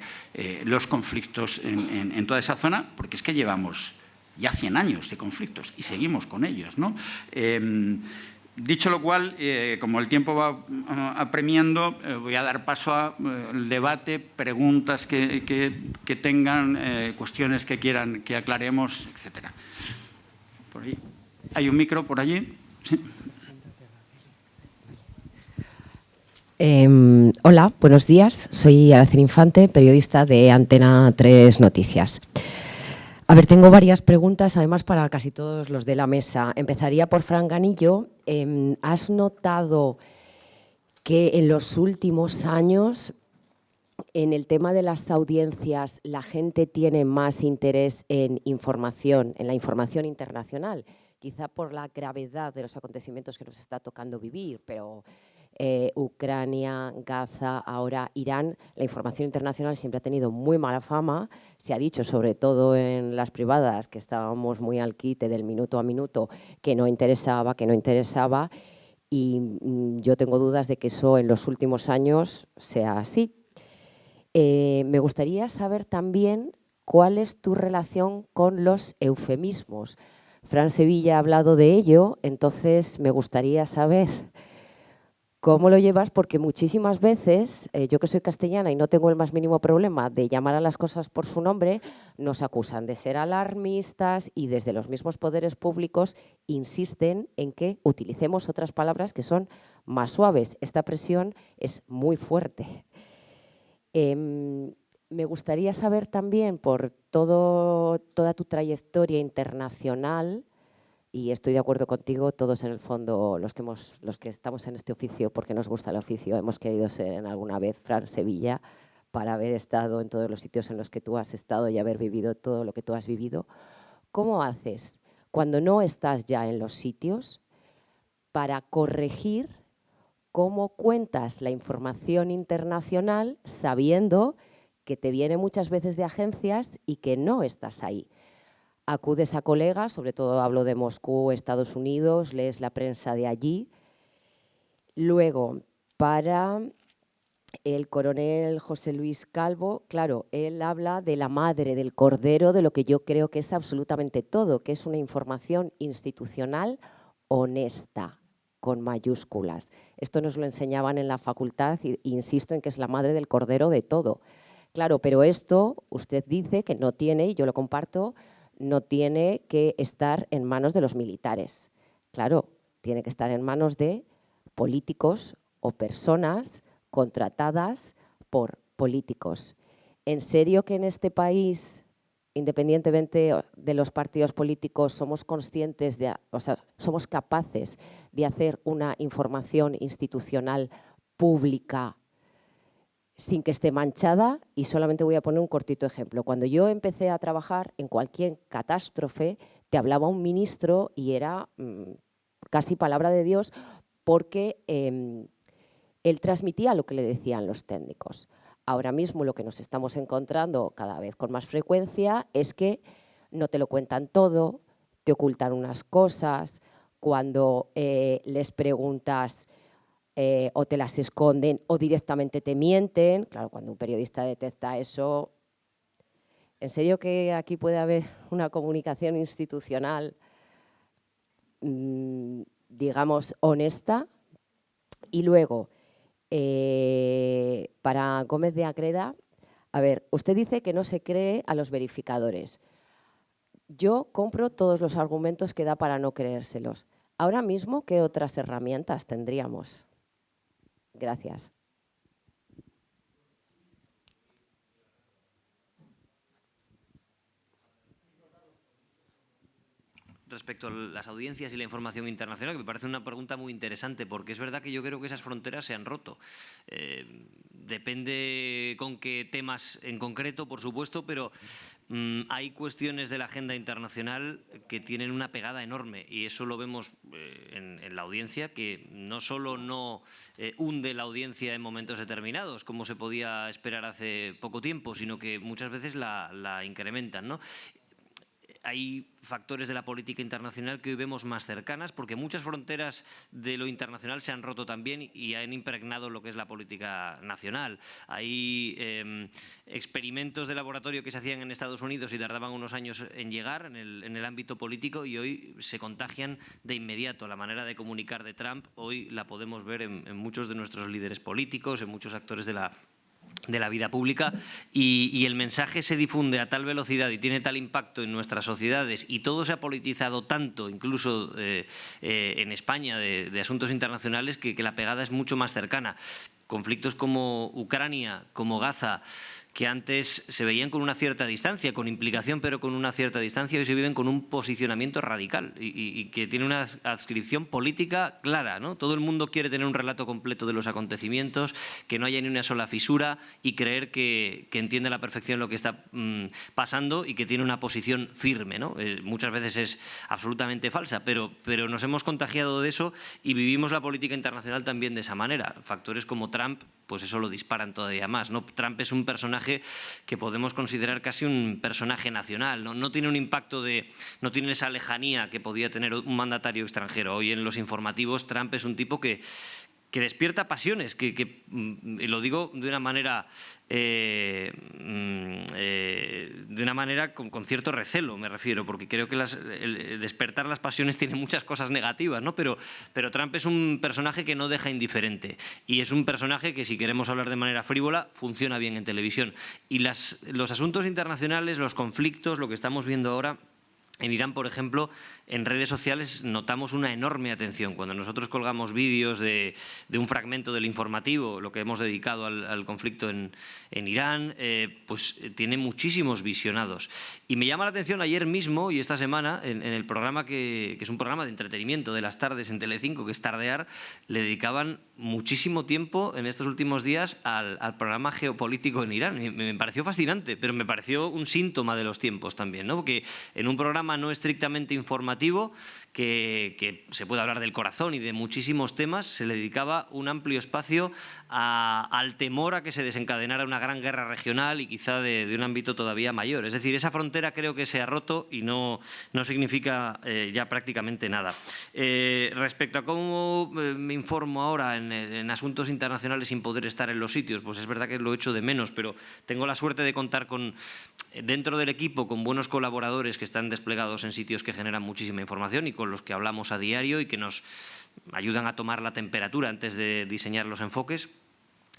los conflictos en toda esa zona, porque es que llevamos ya 100 años de conflictos y seguimos con ellos, ¿no? Dicho lo cual, como el tiempo va apremiando, voy a dar paso al debate, preguntas que tengan, cuestiones que quieran que aclaremos, etc. Por ahí. ¿Hay un micro por allí? Sí. Hola, buenos días. Soy Araceli Infante, periodista de Antena 3 Noticias. A ver, tengo varias preguntas, además, para casi todos los de la mesa. Empezaría por Fran Ganillo. ¿Has notado que en los últimos años, en el tema de las audiencias, la gente tiene más interés en información, en la información internacional? Quizá por la gravedad de los acontecimientos que nos está tocando vivir, pero Ucrania, Gaza, ahora Irán, la información internacional siempre ha tenido muy mala fama. Se ha dicho, sobre todo en las privadas, que estábamos muy al quite del minuto a minuto, que no interesaba, y yo tengo dudas de que eso en los últimos años sea así. Me gustaría saber también cuál es tu relación con los eufemismos. Fran Sevilla ha hablado de ello, entonces me gustaría saber ¿cómo lo llevas? Porque muchísimas veces, yo que soy castellana y no tengo el más mínimo problema de llamar a las cosas por su nombre, nos acusan de ser alarmistas y desde los mismos poderes públicos insisten en que utilicemos otras palabras que son más suaves. Esta presión es muy fuerte. Me gustaría saber también, por toda tu trayectoria internacional, y estoy de acuerdo contigo, todos en el fondo, los que estamos en este oficio, porque nos gusta el oficio, hemos querido ser en alguna vez Fran Sevilla para haber estado en todos los sitios en los que tú has estado y haber vivido todo lo que tú has vivido. ¿Cómo haces cuando no estás ya en los sitios para corregir cómo cuentas la información internacional sabiendo que te viene muchas veces de agencias y que no estás ahí? Acudes a colegas, sobre todo hablo de Moscú, Estados Unidos, lees la prensa de allí. Luego, para el coronel José Luis Calvo, claro, él habla de la madre, del cordero, de lo que yo creo que es absolutamente todo, que es una información institucional honesta, con mayúsculas. Esto nos lo enseñaban en la facultad e insisto en que es la madre del cordero de todo. Claro, pero esto usted dice que no tiene, y yo lo comparto, no tiene que estar en manos de los militares. Claro, tiene que estar en manos de políticos o personas contratadas por políticos. ¿En serio que en este país, independientemente de los partidos políticos, somos conscientes somos capaces de hacer una información institucional pública sin que esté manchada? Y solamente voy a poner un cortito ejemplo. Cuando yo empecé a trabajar en cualquier catástrofe, te hablaba un ministro y era casi palabra de Dios porque él transmitía lo que le decían los técnicos. Ahora mismo lo que nos estamos encontrando cada vez con más frecuencia es que no te lo cuentan todo, te ocultan unas cosas, cuando les preguntas o te las esconden o directamente te mienten. Claro, cuando un periodista detecta eso, ¿en serio que aquí puede haber una comunicación institucional, digamos, honesta? Y luego, para Gómez de Agreda, a ver, usted dice que no se cree a los verificadores. Yo compro todos los argumentos que da para no creérselos. Ahora mismo, ¿qué otras herramientas tendríamos? Gracias. Respecto a las audiencias y la información internacional, que me parece una pregunta muy interesante, porque es verdad que yo creo que esas fronteras se han roto. Depende con qué temas en concreto, por supuesto, pero hay cuestiones de la agenda internacional que tienen una pegada enorme y eso lo vemos en la audiencia, que no solo no hunde la audiencia en momentos determinados, como se podía esperar hace poco tiempo, sino que muchas veces la incrementan, ¿no? Hay factores de la política internacional que hoy vemos más cercanas porque muchas fronteras de lo internacional se han roto también y han impregnado lo que es la política nacional. Hay experimentos de laboratorio que se hacían en Estados Unidos y tardaban unos años en llegar en el ámbito político y hoy se contagian de inmediato. La manera de comunicar de Trump hoy la podemos ver en muchos de nuestros líderes políticos, en muchos actores de la vida pública y el mensaje se difunde a tal velocidad y tiene tal impacto en nuestras sociedades y todo se ha politizado tanto, incluso en España, de asuntos internacionales, que la pegada es mucho más cercana. Conflictos como Ucrania, como Gaza, que antes se veían con una cierta distancia, con implicación, pero con una cierta distancia, hoy se viven con un posicionamiento radical y que tiene una adscripción política clara, ¿no? Todo el mundo quiere tener un relato completo de los acontecimientos, que no haya ni una sola fisura y creer que entiende a la perfección lo que está pasando y que tiene una posición firme, ¿no? Muchas veces es absolutamente falsa, pero nos hemos contagiado de eso y vivimos la política internacional también de esa manera. Factores como Trump, pues eso lo disparan todavía más, ¿no? Trump es un personaje que podemos considerar casi un personaje nacional, no tiene un impacto no tiene esa lejanía que podía tener un mandatario extranjero. Hoy en los informativos Trump es un tipo que despierta pasiones, y lo digo de una manera con cierto recelo, me refiero, porque creo que el despertar las pasiones tiene muchas cosas negativas, ¿no? Pero Trump es un personaje que no deja indiferente y es un personaje que, si queremos hablar de manera frívola, funciona bien en televisión. Y los asuntos internacionales, los conflictos, lo que estamos viendo ahora en Irán, por ejemplo, en redes sociales notamos una enorme atención. Cuando nosotros colgamos vídeos de un fragmento del informativo, lo que hemos dedicado al conflicto en Irán, pues tiene muchísimos visionados. Y me llama la atención ayer mismo y esta semana, en el programa que es un programa de entretenimiento de las tardes en Telecinco, que es Tardear, le dedicaban muchísimo tiempo en estos últimos días al programa geopolítico en Irán. Me pareció fascinante, pero me pareció un síntoma de los tiempos también, ¿no? Porque en un programa no estrictamente informativo, que se puede hablar del corazón y de muchísimos temas, se le dedicaba un amplio espacio al temor a que se desencadenara una gran guerra regional y quizá de un ámbito todavía mayor. Es decir, esa frontera creo que se ha roto y no significa ya prácticamente nada. Respecto a cómo me informo ahora en asuntos internacionales sin poder estar en los sitios, pues es verdad que lo echo de menos, pero tengo la suerte de contar dentro del equipo con buenos colaboradores que están desplegados en sitios que generan muchísima información y con los que hablamos a diario y que nos ayudan a tomar la temperatura antes de diseñar los enfoques,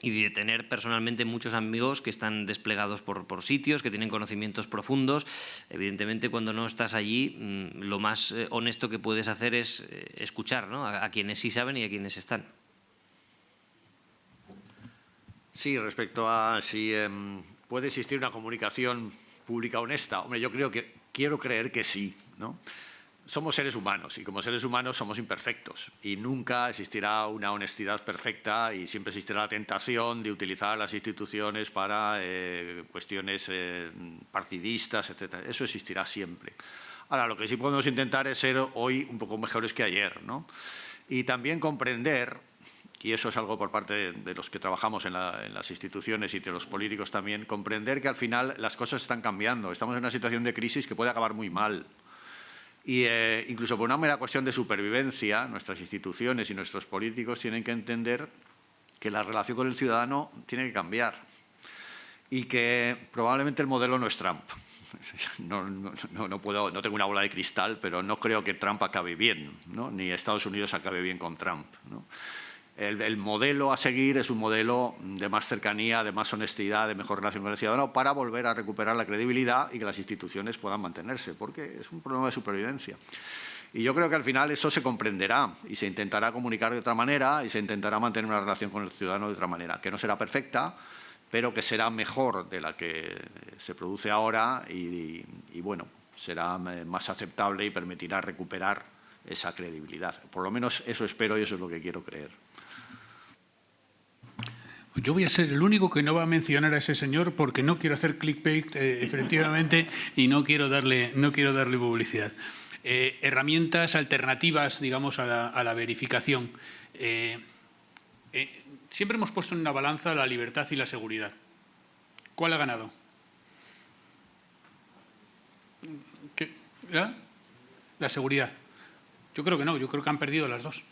y de tener personalmente muchos amigos que están desplegados por sitios, que tienen conocimientos profundos. Evidentemente, cuando no estás allí, lo más honesto que puedes hacer es escuchar, ¿no? a quienes sí saben y a quienes están. Sí, respecto a si puede existir una comunicación pública honesta, hombre, quiero creer que sí, ¿no? Somos seres humanos y como seres humanos somos imperfectos y nunca existirá una honestidad perfecta y siempre existirá la tentación de utilizar las instituciones para cuestiones partidistas, etc. Eso existirá siempre. Ahora, lo que sí podemos intentar es ser hoy un poco mejores que ayer, ¿no? Y también comprender, y eso es algo por parte de los que trabajamos en las instituciones y de los políticos también, comprender que al final las cosas están cambiando. Estamos en una situación de crisis que puede acabar muy mal. Y incluso por una mera cuestión de supervivencia, nuestras instituciones y nuestros políticos tienen que entender que la relación con el ciudadano tiene que cambiar y que probablemente el modelo no es Trump. No tengo una bola de cristal, pero no creo que Trump acabe bien, ¿no? Ni Estados Unidos acabe bien con Trump, ¿no? El modelo a seguir es un modelo de más cercanía, de más honestidad, de mejor relación con el ciudadano para volver a recuperar la credibilidad y que las instituciones puedan mantenerse, porque es un problema de supervivencia. Y yo creo que al final eso se comprenderá y se intentará comunicar de otra manera y se intentará mantener una relación con el ciudadano de otra manera, que no será perfecta, pero que será mejor de la que se produce ahora y bueno, será más aceptable y permitirá recuperar esa credibilidad. Por lo menos eso espero y eso es lo que quiero creer. Yo voy a ser el único que no va a mencionar a ese señor porque no quiero hacer clickbait, efectivamente, y no quiero darle publicidad. Herramientas alternativas, digamos, a la verificación. Siempre hemos puesto en una balanza la libertad y la seguridad. ¿Cuál ha ganado? La seguridad. Yo creo que no, yo creo que han perdido las dos.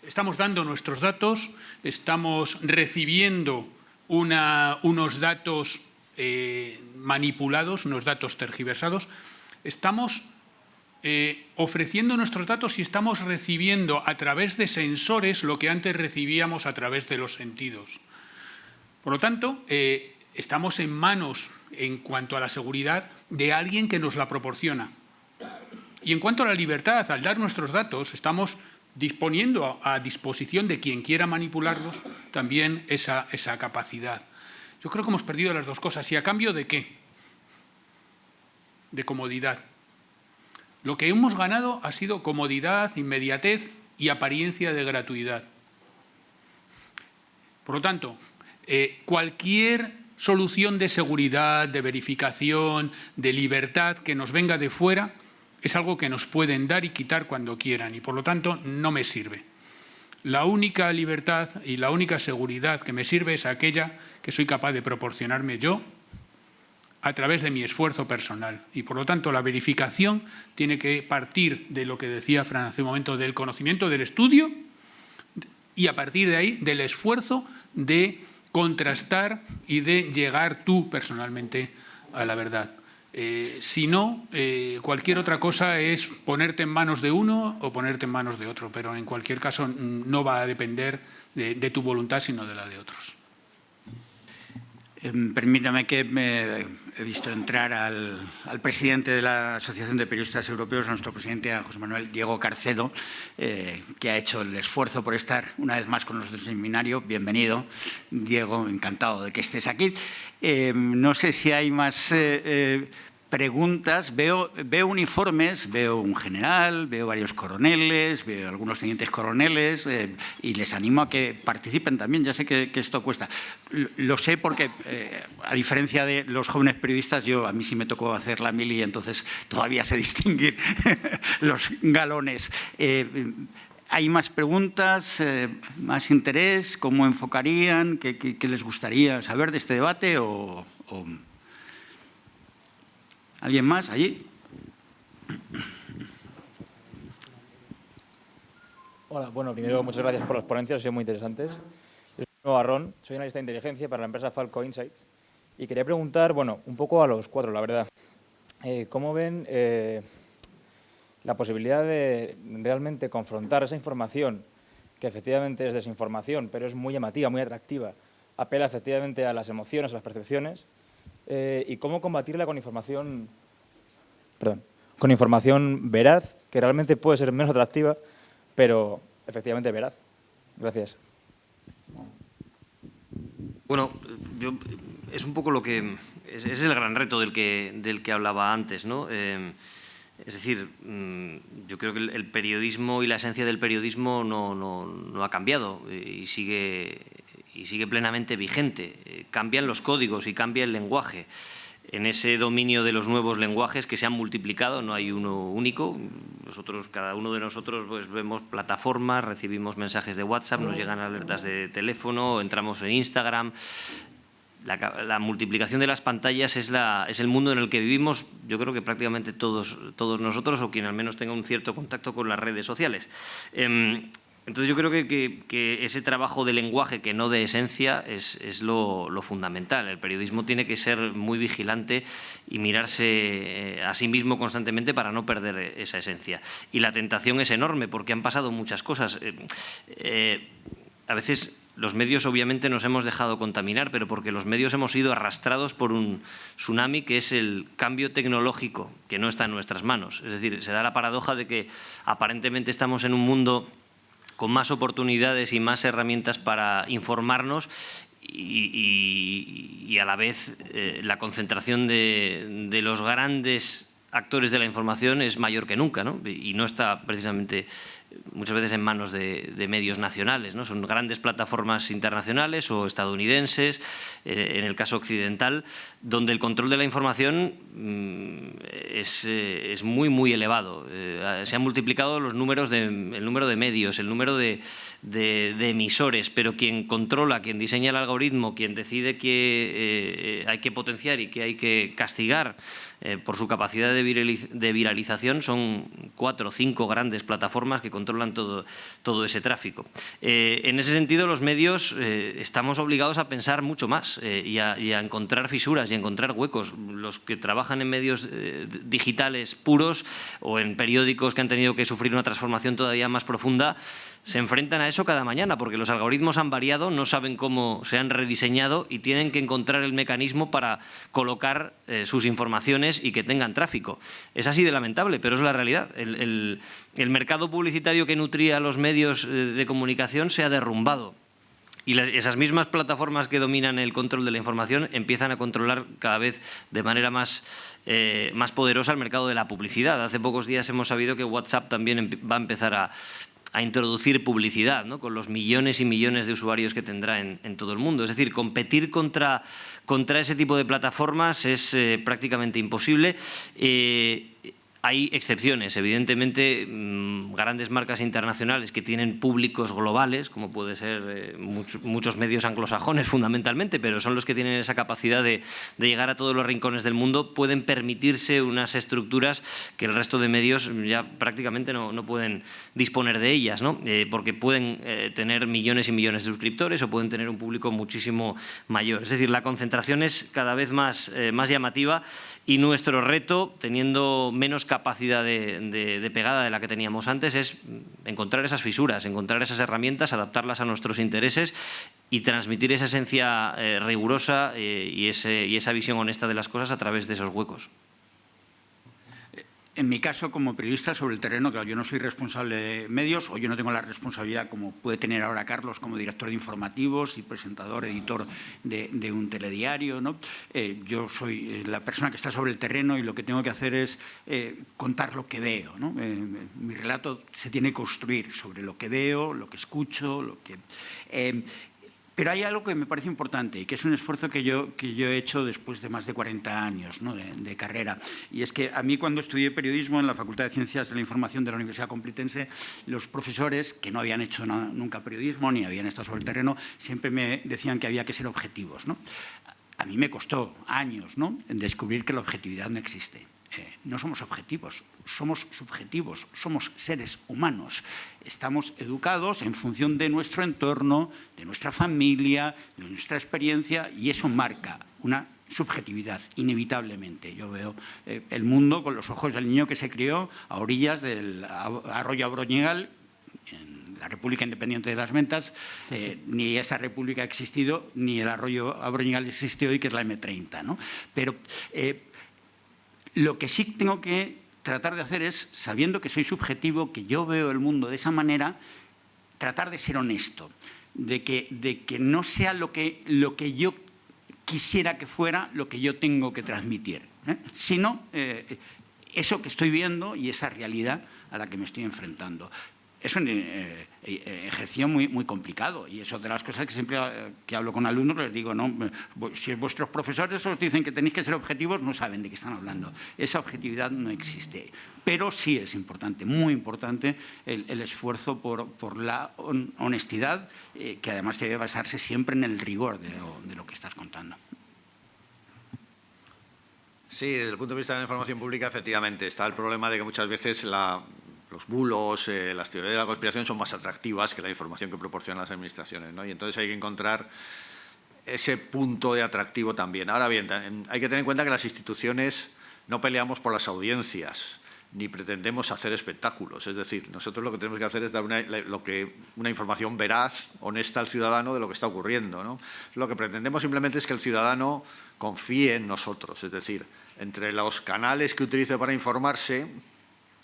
Estamos dando nuestros datos, estamos recibiendo unos datos manipulados, unos datos tergiversados, estamos ofreciendo nuestros datos y estamos recibiendo a través de sensores lo que antes recibíamos a través de los sentidos. Por lo tanto, estamos en manos, en cuanto a la seguridad, de alguien que nos la proporciona. Y en cuanto a la libertad, al dar nuestros datos, estamos disponiendo a disposición de quien quiera manipularlos también esa capacidad. Yo creo que hemos perdido las dos cosas. ¿Y a cambio de qué? De comodidad. Lo que hemos ganado ha sido comodidad, inmediatez y apariencia de gratuidad. Por lo tanto, cualquier solución de seguridad, de verificación, de libertad que nos venga de fuera es algo que nos pueden dar y quitar cuando quieran y, por lo tanto, no me sirve. La única libertad y la única seguridad que me sirve es aquella que soy capaz de proporcionarme yo a través de mi esfuerzo personal. Y, por lo tanto, la verificación tiene que partir de lo que decía Fran hace un momento, del conocimiento, del estudio, y a partir de ahí, del esfuerzo de contrastar y de llegar tú personalmente a la verdad. Si no, cualquier otra cosa es ponerte en manos de uno o ponerte en manos de otro, pero en cualquier caso no va a depender de tu voluntad, sino de la de otros. Permítame que he visto entrar al presidente de la Asociación de Periodistas Europeos, a nuestro presidente, a José Manuel Diego Carcedo, que ha hecho el esfuerzo por estar una vez más con nosotros en el seminario. Bienvenido, Diego, encantado de que estés aquí. No sé si hay más preguntas. Veo uniformes, veo un general, veo varios coroneles, veo algunos tenientes coroneles y les animo a que participen también. Ya sé que esto cuesta. Lo sé porque, a diferencia de los jóvenes periodistas, a mí sí me tocó hacer la mili, entonces todavía sé distinguir los galones. ¿Hay más preguntas, más interés? ¿Cómo enfocarían? ¿Qué les gustaría saber de este debate? ¿Alguien más allí? Hola, bueno, primero muchas gracias por las ponencias, han sido muy interesantes. Yo soy Arrón, soy analista de inteligencia para la empresa Falco Insights y quería preguntar, bueno, un poco a los cuatro, la verdad. ¿Cómo ven la posibilidad de realmente confrontar esa información que efectivamente es desinformación, pero es muy llamativa, muy atractiva, apela efectivamente a las emociones, a las percepciones, y cómo combatirla con información veraz, que realmente puede ser menos atractiva, pero efectivamente veraz? Gracias. Bueno, es un poco lo que... Ese es el gran reto del que hablaba antes, ¿no? Es decir, yo creo que el periodismo y la esencia del periodismo no ha cambiado y sigue plenamente vigente. Cambian los códigos y cambia el lenguaje. En ese dominio de los nuevos lenguajes que se han multiplicado, no hay uno único. Cada uno de nosotros pues, vemos plataformas, recibimos mensajes de WhatsApp, nos llegan alertas de teléfono, entramos en Instagram. La multiplicación de las pantallas es el mundo en el que vivimos, yo creo que prácticamente todos nosotros, o quien al menos tenga un cierto contacto con las redes sociales. Entonces yo creo que ese trabajo de lenguaje que no de esencia es lo fundamental. El periodismo tiene que ser muy vigilante y mirarse a sí mismo constantemente para no perder esa esencia. Y la tentación es enorme porque han pasado muchas cosas. A veces los medios obviamente nos hemos dejado contaminar, pero porque los medios hemos sido arrastrados por un tsunami que es el cambio tecnológico, que no está en nuestras manos. Es decir, se da la paradoja de que aparentemente estamos en un mundo con más oportunidades y más herramientas para informarnos y a la vez la concentración de los grandes actores de la información es mayor que nunca, ¿no? Y no está precisamente muchas veces en manos de medios nacionales, ¿no? Son grandes plataformas internacionales o estadounidenses, en el caso occidental, donde el control de la información es muy, muy elevado. Se han multiplicado el número de medios, el número de emisores, pero quien controla, quien diseña el algoritmo, quien decide que hay que potenciar y que hay que castigar por su capacidad de viralización, son 4 o 5 grandes plataformas que controlan todo ese tráfico. En ese sentido, los medios estamos obligados a pensar mucho más y a encontrar fisuras y a encontrar huecos. Los que trabajan en medios digitales puros o en periódicos que han tenido que sufrir una transformación todavía más profunda, se enfrentan a eso cada mañana, porque los algoritmos han variado, no saben cómo se han rediseñado y tienen que encontrar el mecanismo para colocar sus informaciones y que tengan tráfico. Es así de lamentable, pero es la realidad. El mercado publicitario que nutría a los medios de comunicación se ha derrumbado. Y esas mismas plataformas que dominan el control de la información empiezan a controlar cada vez de manera más poderosa el mercado de la publicidad. Hace pocos días hemos sabido que WhatsApp también va a empezar a introducir publicidad, ¿no? Con los millones y millones de usuarios que tendrá en todo el mundo. Es decir, competir contra ese tipo de plataformas es prácticamente imposible. Hay excepciones, evidentemente, grandes marcas internacionales que tienen públicos globales, como puede ser muchos medios anglosajones fundamentalmente, pero son los que tienen esa capacidad de llegar a todos los rincones del mundo, pueden permitirse unas estructuras que el resto de medios ya prácticamente no pueden disponer de ellas, ¿no? Porque pueden tener millones y millones de suscriptores o pueden tener un público muchísimo mayor. Es decir, la concentración es cada vez más llamativa y nuestro reto, teniendo menos capacidad de pegada de la que teníamos antes, es encontrar esas fisuras, encontrar esas herramientas, adaptarlas a nuestros intereses y transmitir esa esencia rigurosa y esa visión honesta de las cosas a través de esos huecos. En mi caso, como periodista sobre el terreno, claro, yo no soy responsable de medios o yo no tengo la responsabilidad como puede tener ahora Carlos como director de informativos y presentador, editor de un telediario, ¿no? Yo soy la persona que está sobre el terreno y lo que tengo que hacer es contar lo que veo, ¿no? Mi relato se tiene que construir sobre lo que veo, lo que escucho, lo que… Pero hay algo que me parece importante y que es un esfuerzo que yo he hecho después de más de 40 años, ¿no? de carrera. Y es que a mí, cuando estudié periodismo en la Facultad de Ciencias de la Información de la Universidad Complutense, los profesores que no habían hecho nunca periodismo ni habían estado sobre el terreno siempre me decían que había que ser objetivos, ¿no? A mí me costó años, ¿no?, en descubrir que la objetividad no existe. No somos objetivos, somos subjetivos, somos seres humanos. Estamos educados en función de nuestro entorno, de nuestra familia, de nuestra experiencia, y eso marca una subjetividad, inevitablemente. Yo veo el mundo con los ojos del niño que se crió a orillas del arroyo Abroñigal, en la República Independiente de las Ventas. Ni esa república ha existido, ni el arroyo Abroñigal existe hoy, que es la M30, ¿no? Pero lo que sí tengo que tratar de hacer es, sabiendo que soy subjetivo, que yo veo el mundo de esa manera, tratar de ser honesto, de que no sea lo que yo quisiera que fuera lo que yo tengo que transmitir, sino eso que estoy viendo y esa realidad a la que me estoy enfrentando. Es un ejercicio muy complicado, y eso de las cosas que siempre que hablo con alumnos les digo, no, si vuestros profesores os dicen que tenéis que ser objetivos, no saben de qué están hablando. Esa objetividad no existe. Pero sí es importante, muy importante, el esfuerzo por la honestidad, que además debe basarse siempre en el rigor de lo que estás contando. Sí, desde el punto de vista de la información pública, efectivamente, está el problema de que muchas veces los bulos, las teorías de la conspiración son más atractivas que la información que proporcionan las administraciones, ¿no? Y entonces hay que encontrar ese punto de atractivo también. Ahora bien, hay que tener en cuenta que las instituciones no peleamos por las audiencias, ni pretendemos hacer espectáculos. Es decir, nosotros lo que tenemos que hacer es dar una información veraz, honesta al ciudadano de lo que está ocurriendo, ¿no? Lo que pretendemos simplemente es que el ciudadano confíe en nosotros. Es decir, entre los canales que utilice para informarse,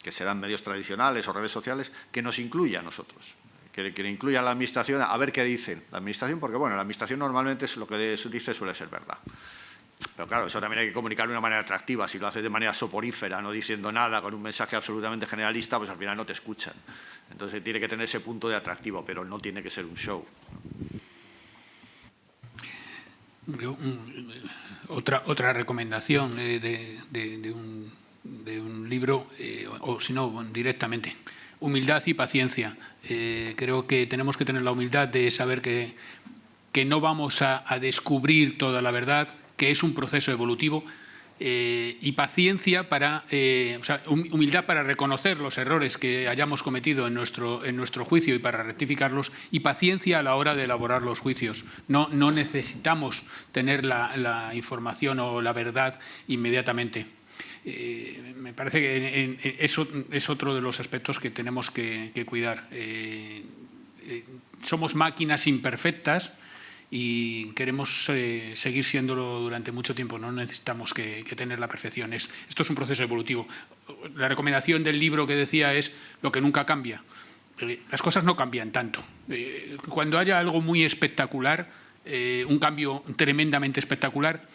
que serán medios tradicionales o redes sociales, que nos incluya a nosotros, que incluya a la Administración a ver qué dice la Administración, porque bueno, la Administración normalmente lo que dice suele ser verdad. Pero claro, eso también hay que comunicarlo de una manera atractiva. Si lo haces de manera soporífera, no diciendo nada, con un mensaje absolutamente generalista, pues al final no te escuchan. Entonces tiene que tener ese punto de atractivo, pero no tiene que ser un show. Otra recomendación de un libro, o si no, directamente. Humildad y paciencia. Creo que tenemos que tener la humildad de saber que no vamos a descubrir toda la verdad, que es un proceso evolutivo, y paciencia humildad para reconocer los errores que hayamos cometido en nuestro juicio y para rectificarlos, y paciencia a la hora de elaborar los juicios. No necesitamos tener la información o la verdad inmediatamente. Me parece que eso es otro de los aspectos que tenemos que cuidar. Somos máquinas imperfectas y queremos seguir siéndolo durante mucho tiempo. No necesitamos que tener la perfección. Esto es un proceso evolutivo. La recomendación del libro que decía es lo que nunca cambia. Las cosas no cambian tanto. Cuando haya algo muy espectacular, un cambio tremendamente espectacular,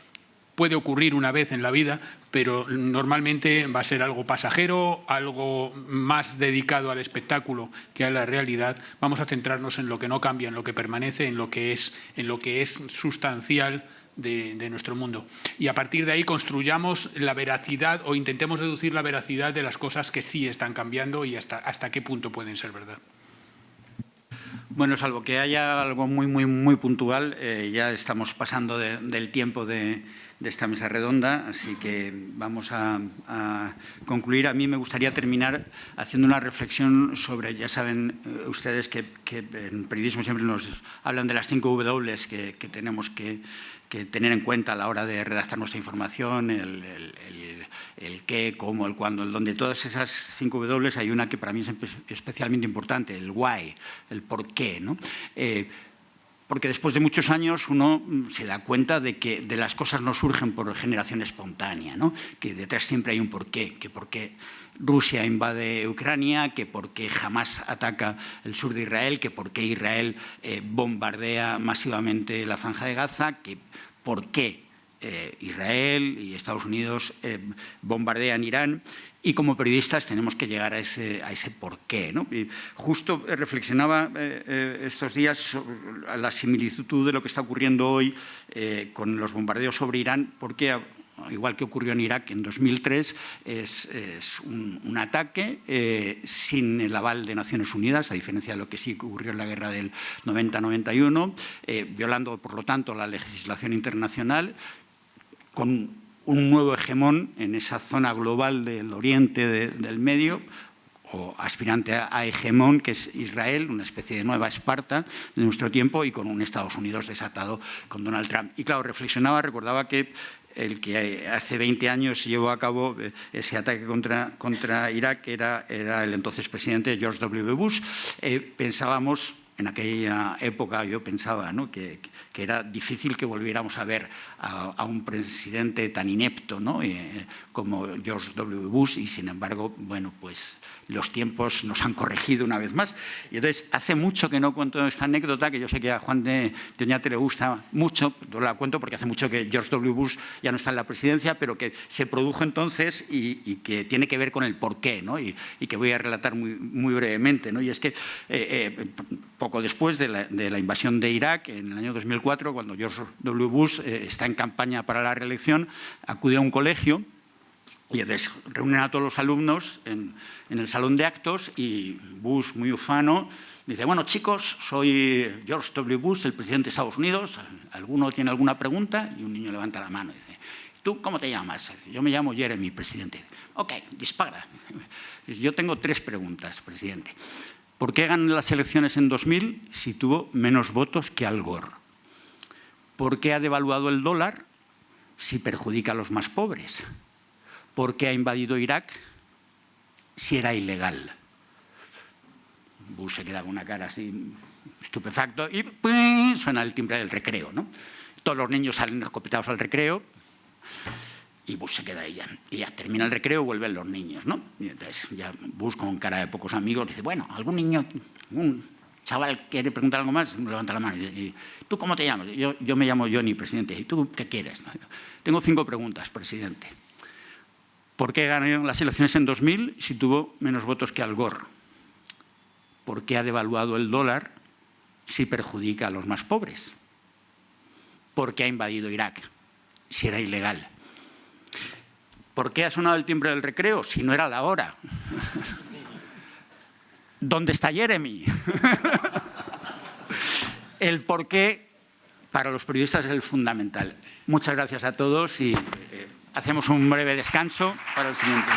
puede ocurrir una vez en la vida, pero normalmente va a ser algo pasajero, algo más dedicado al espectáculo que a la realidad. Vamos a centrarnos en lo que no cambia, en lo que permanece, en lo que es sustancial de nuestro mundo. Y a partir de ahí construyamos la veracidad o intentemos deducir la veracidad de las cosas que sí están cambiando y hasta qué punto pueden ser verdad. Bueno, salvo que haya algo muy puntual, ya estamos pasando del tiempo de esta mesa redonda, así que vamos a concluir. A mí me gustaría terminar haciendo una reflexión sobre, ya saben ustedes que en periodismo siempre nos hablan de las 5 W que tenemos que tener en cuenta a la hora de redactar nuestra información, el qué, cómo, el cuándo, el dónde. Todas esas 5 W hay una que para mí es especialmente importante, el why, el por qué, ¿no? Porque después de muchos años uno se da cuenta de que las cosas no surgen por generación espontánea, ¿no? Que detrás siempre hay un porqué, que por qué Rusia invade Ucrania, que por qué Hamás ataca el sur de Israel, que por qué Israel bombardea masivamente la Franja de Gaza, que por qué Israel y Estados Unidos bombardean Irán. Y como periodistas tenemos que llegar a ese porqué, ¿no? Y justo reflexionaba estos días sobre la similitud de lo que está ocurriendo hoy con los bombardeos sobre Irán, porque igual que ocurrió en Irak en 2003, es un ataque sin el aval de Naciones Unidas, a diferencia de lo que sí ocurrió en la guerra del 90-91, violando, por lo tanto, la legislación internacional, con un nuevo hegemón en esa zona global del oriente del Medio, o aspirante a hegemón, que es Israel, una especie de nueva Esparta de nuestro tiempo, y con un Estados Unidos desatado con Donald Trump. Y claro, recordaba que el que hace 20 años llevó a cabo ese ataque contra Irak era el entonces presidente George W. Bush. Pensábamos, en aquella época yo pensaba, ¿no?, que era difícil que volviéramos a ver a un presidente tan inepto, ¿no?, como George W. Bush, y sin embargo, bueno, pues los tiempos nos han corregido una vez más. Y entonces, hace mucho que no cuento esta anécdota, que yo sé que a Juan de Oñate le gusta mucho, no la cuento porque hace mucho que George W. Bush ya no está en la presidencia, pero que se produjo entonces y que tiene que ver con el porqué, ¿no?, y que voy a relatar muy brevemente, ¿no? Y es que poco después de la invasión de Irak, en el año 2004, cuando George W. Bush está en campaña para la reelección, acude a un colegio y reúnen a todos los alumnos en el salón de actos, y Bush, muy ufano, dice: bueno, chicos, soy George W. Bush, el presidente de Estados Unidos. ¿Alguno tiene alguna pregunta? Y un niño levanta la mano y dice: ¿tú cómo te llamas? Yo me llamo Jeremy, presidente. Ok, dispara. Yo tengo 3 preguntas, presidente. ¿Por qué ganó las elecciones en 2000 si tuvo menos votos que Al Gore? ¿Por qué ha devaluado el dólar si perjudica a los más pobres? ¿Por qué ha invadido Irak si era ilegal? Bush se queda con una cara así estupefacto y ¡pum!, suena el timbre del recreo, ¿no? Todos los niños salen escopetados al recreo y Bush se queda ahí ya. Y ya termina el recreo, vuelven los niños, ¿no? Y entonces ya Bush, con cara de pocos amigos, dice: bueno, algún niño chaval quiere preguntar algo más, levanta la mano. Y ¿tú cómo te llamas? Yo me llamo Johnny, presidente. ¿Y tú qué quieres? Tengo 5 preguntas, presidente. ¿Por qué ganó las elecciones en 2000 si tuvo menos votos que Al Gore? ¿Por qué ha devaluado el dólar si perjudica a los más pobres? ¿Por qué ha invadido Irak si era ilegal? ¿Por qué ha sonado el timbre del recreo si no era la hora? ¿Dónde está Jeremy? El por qué para los periodistas es el fundamental. Muchas gracias a todos y hacemos un breve descanso para el siguiente.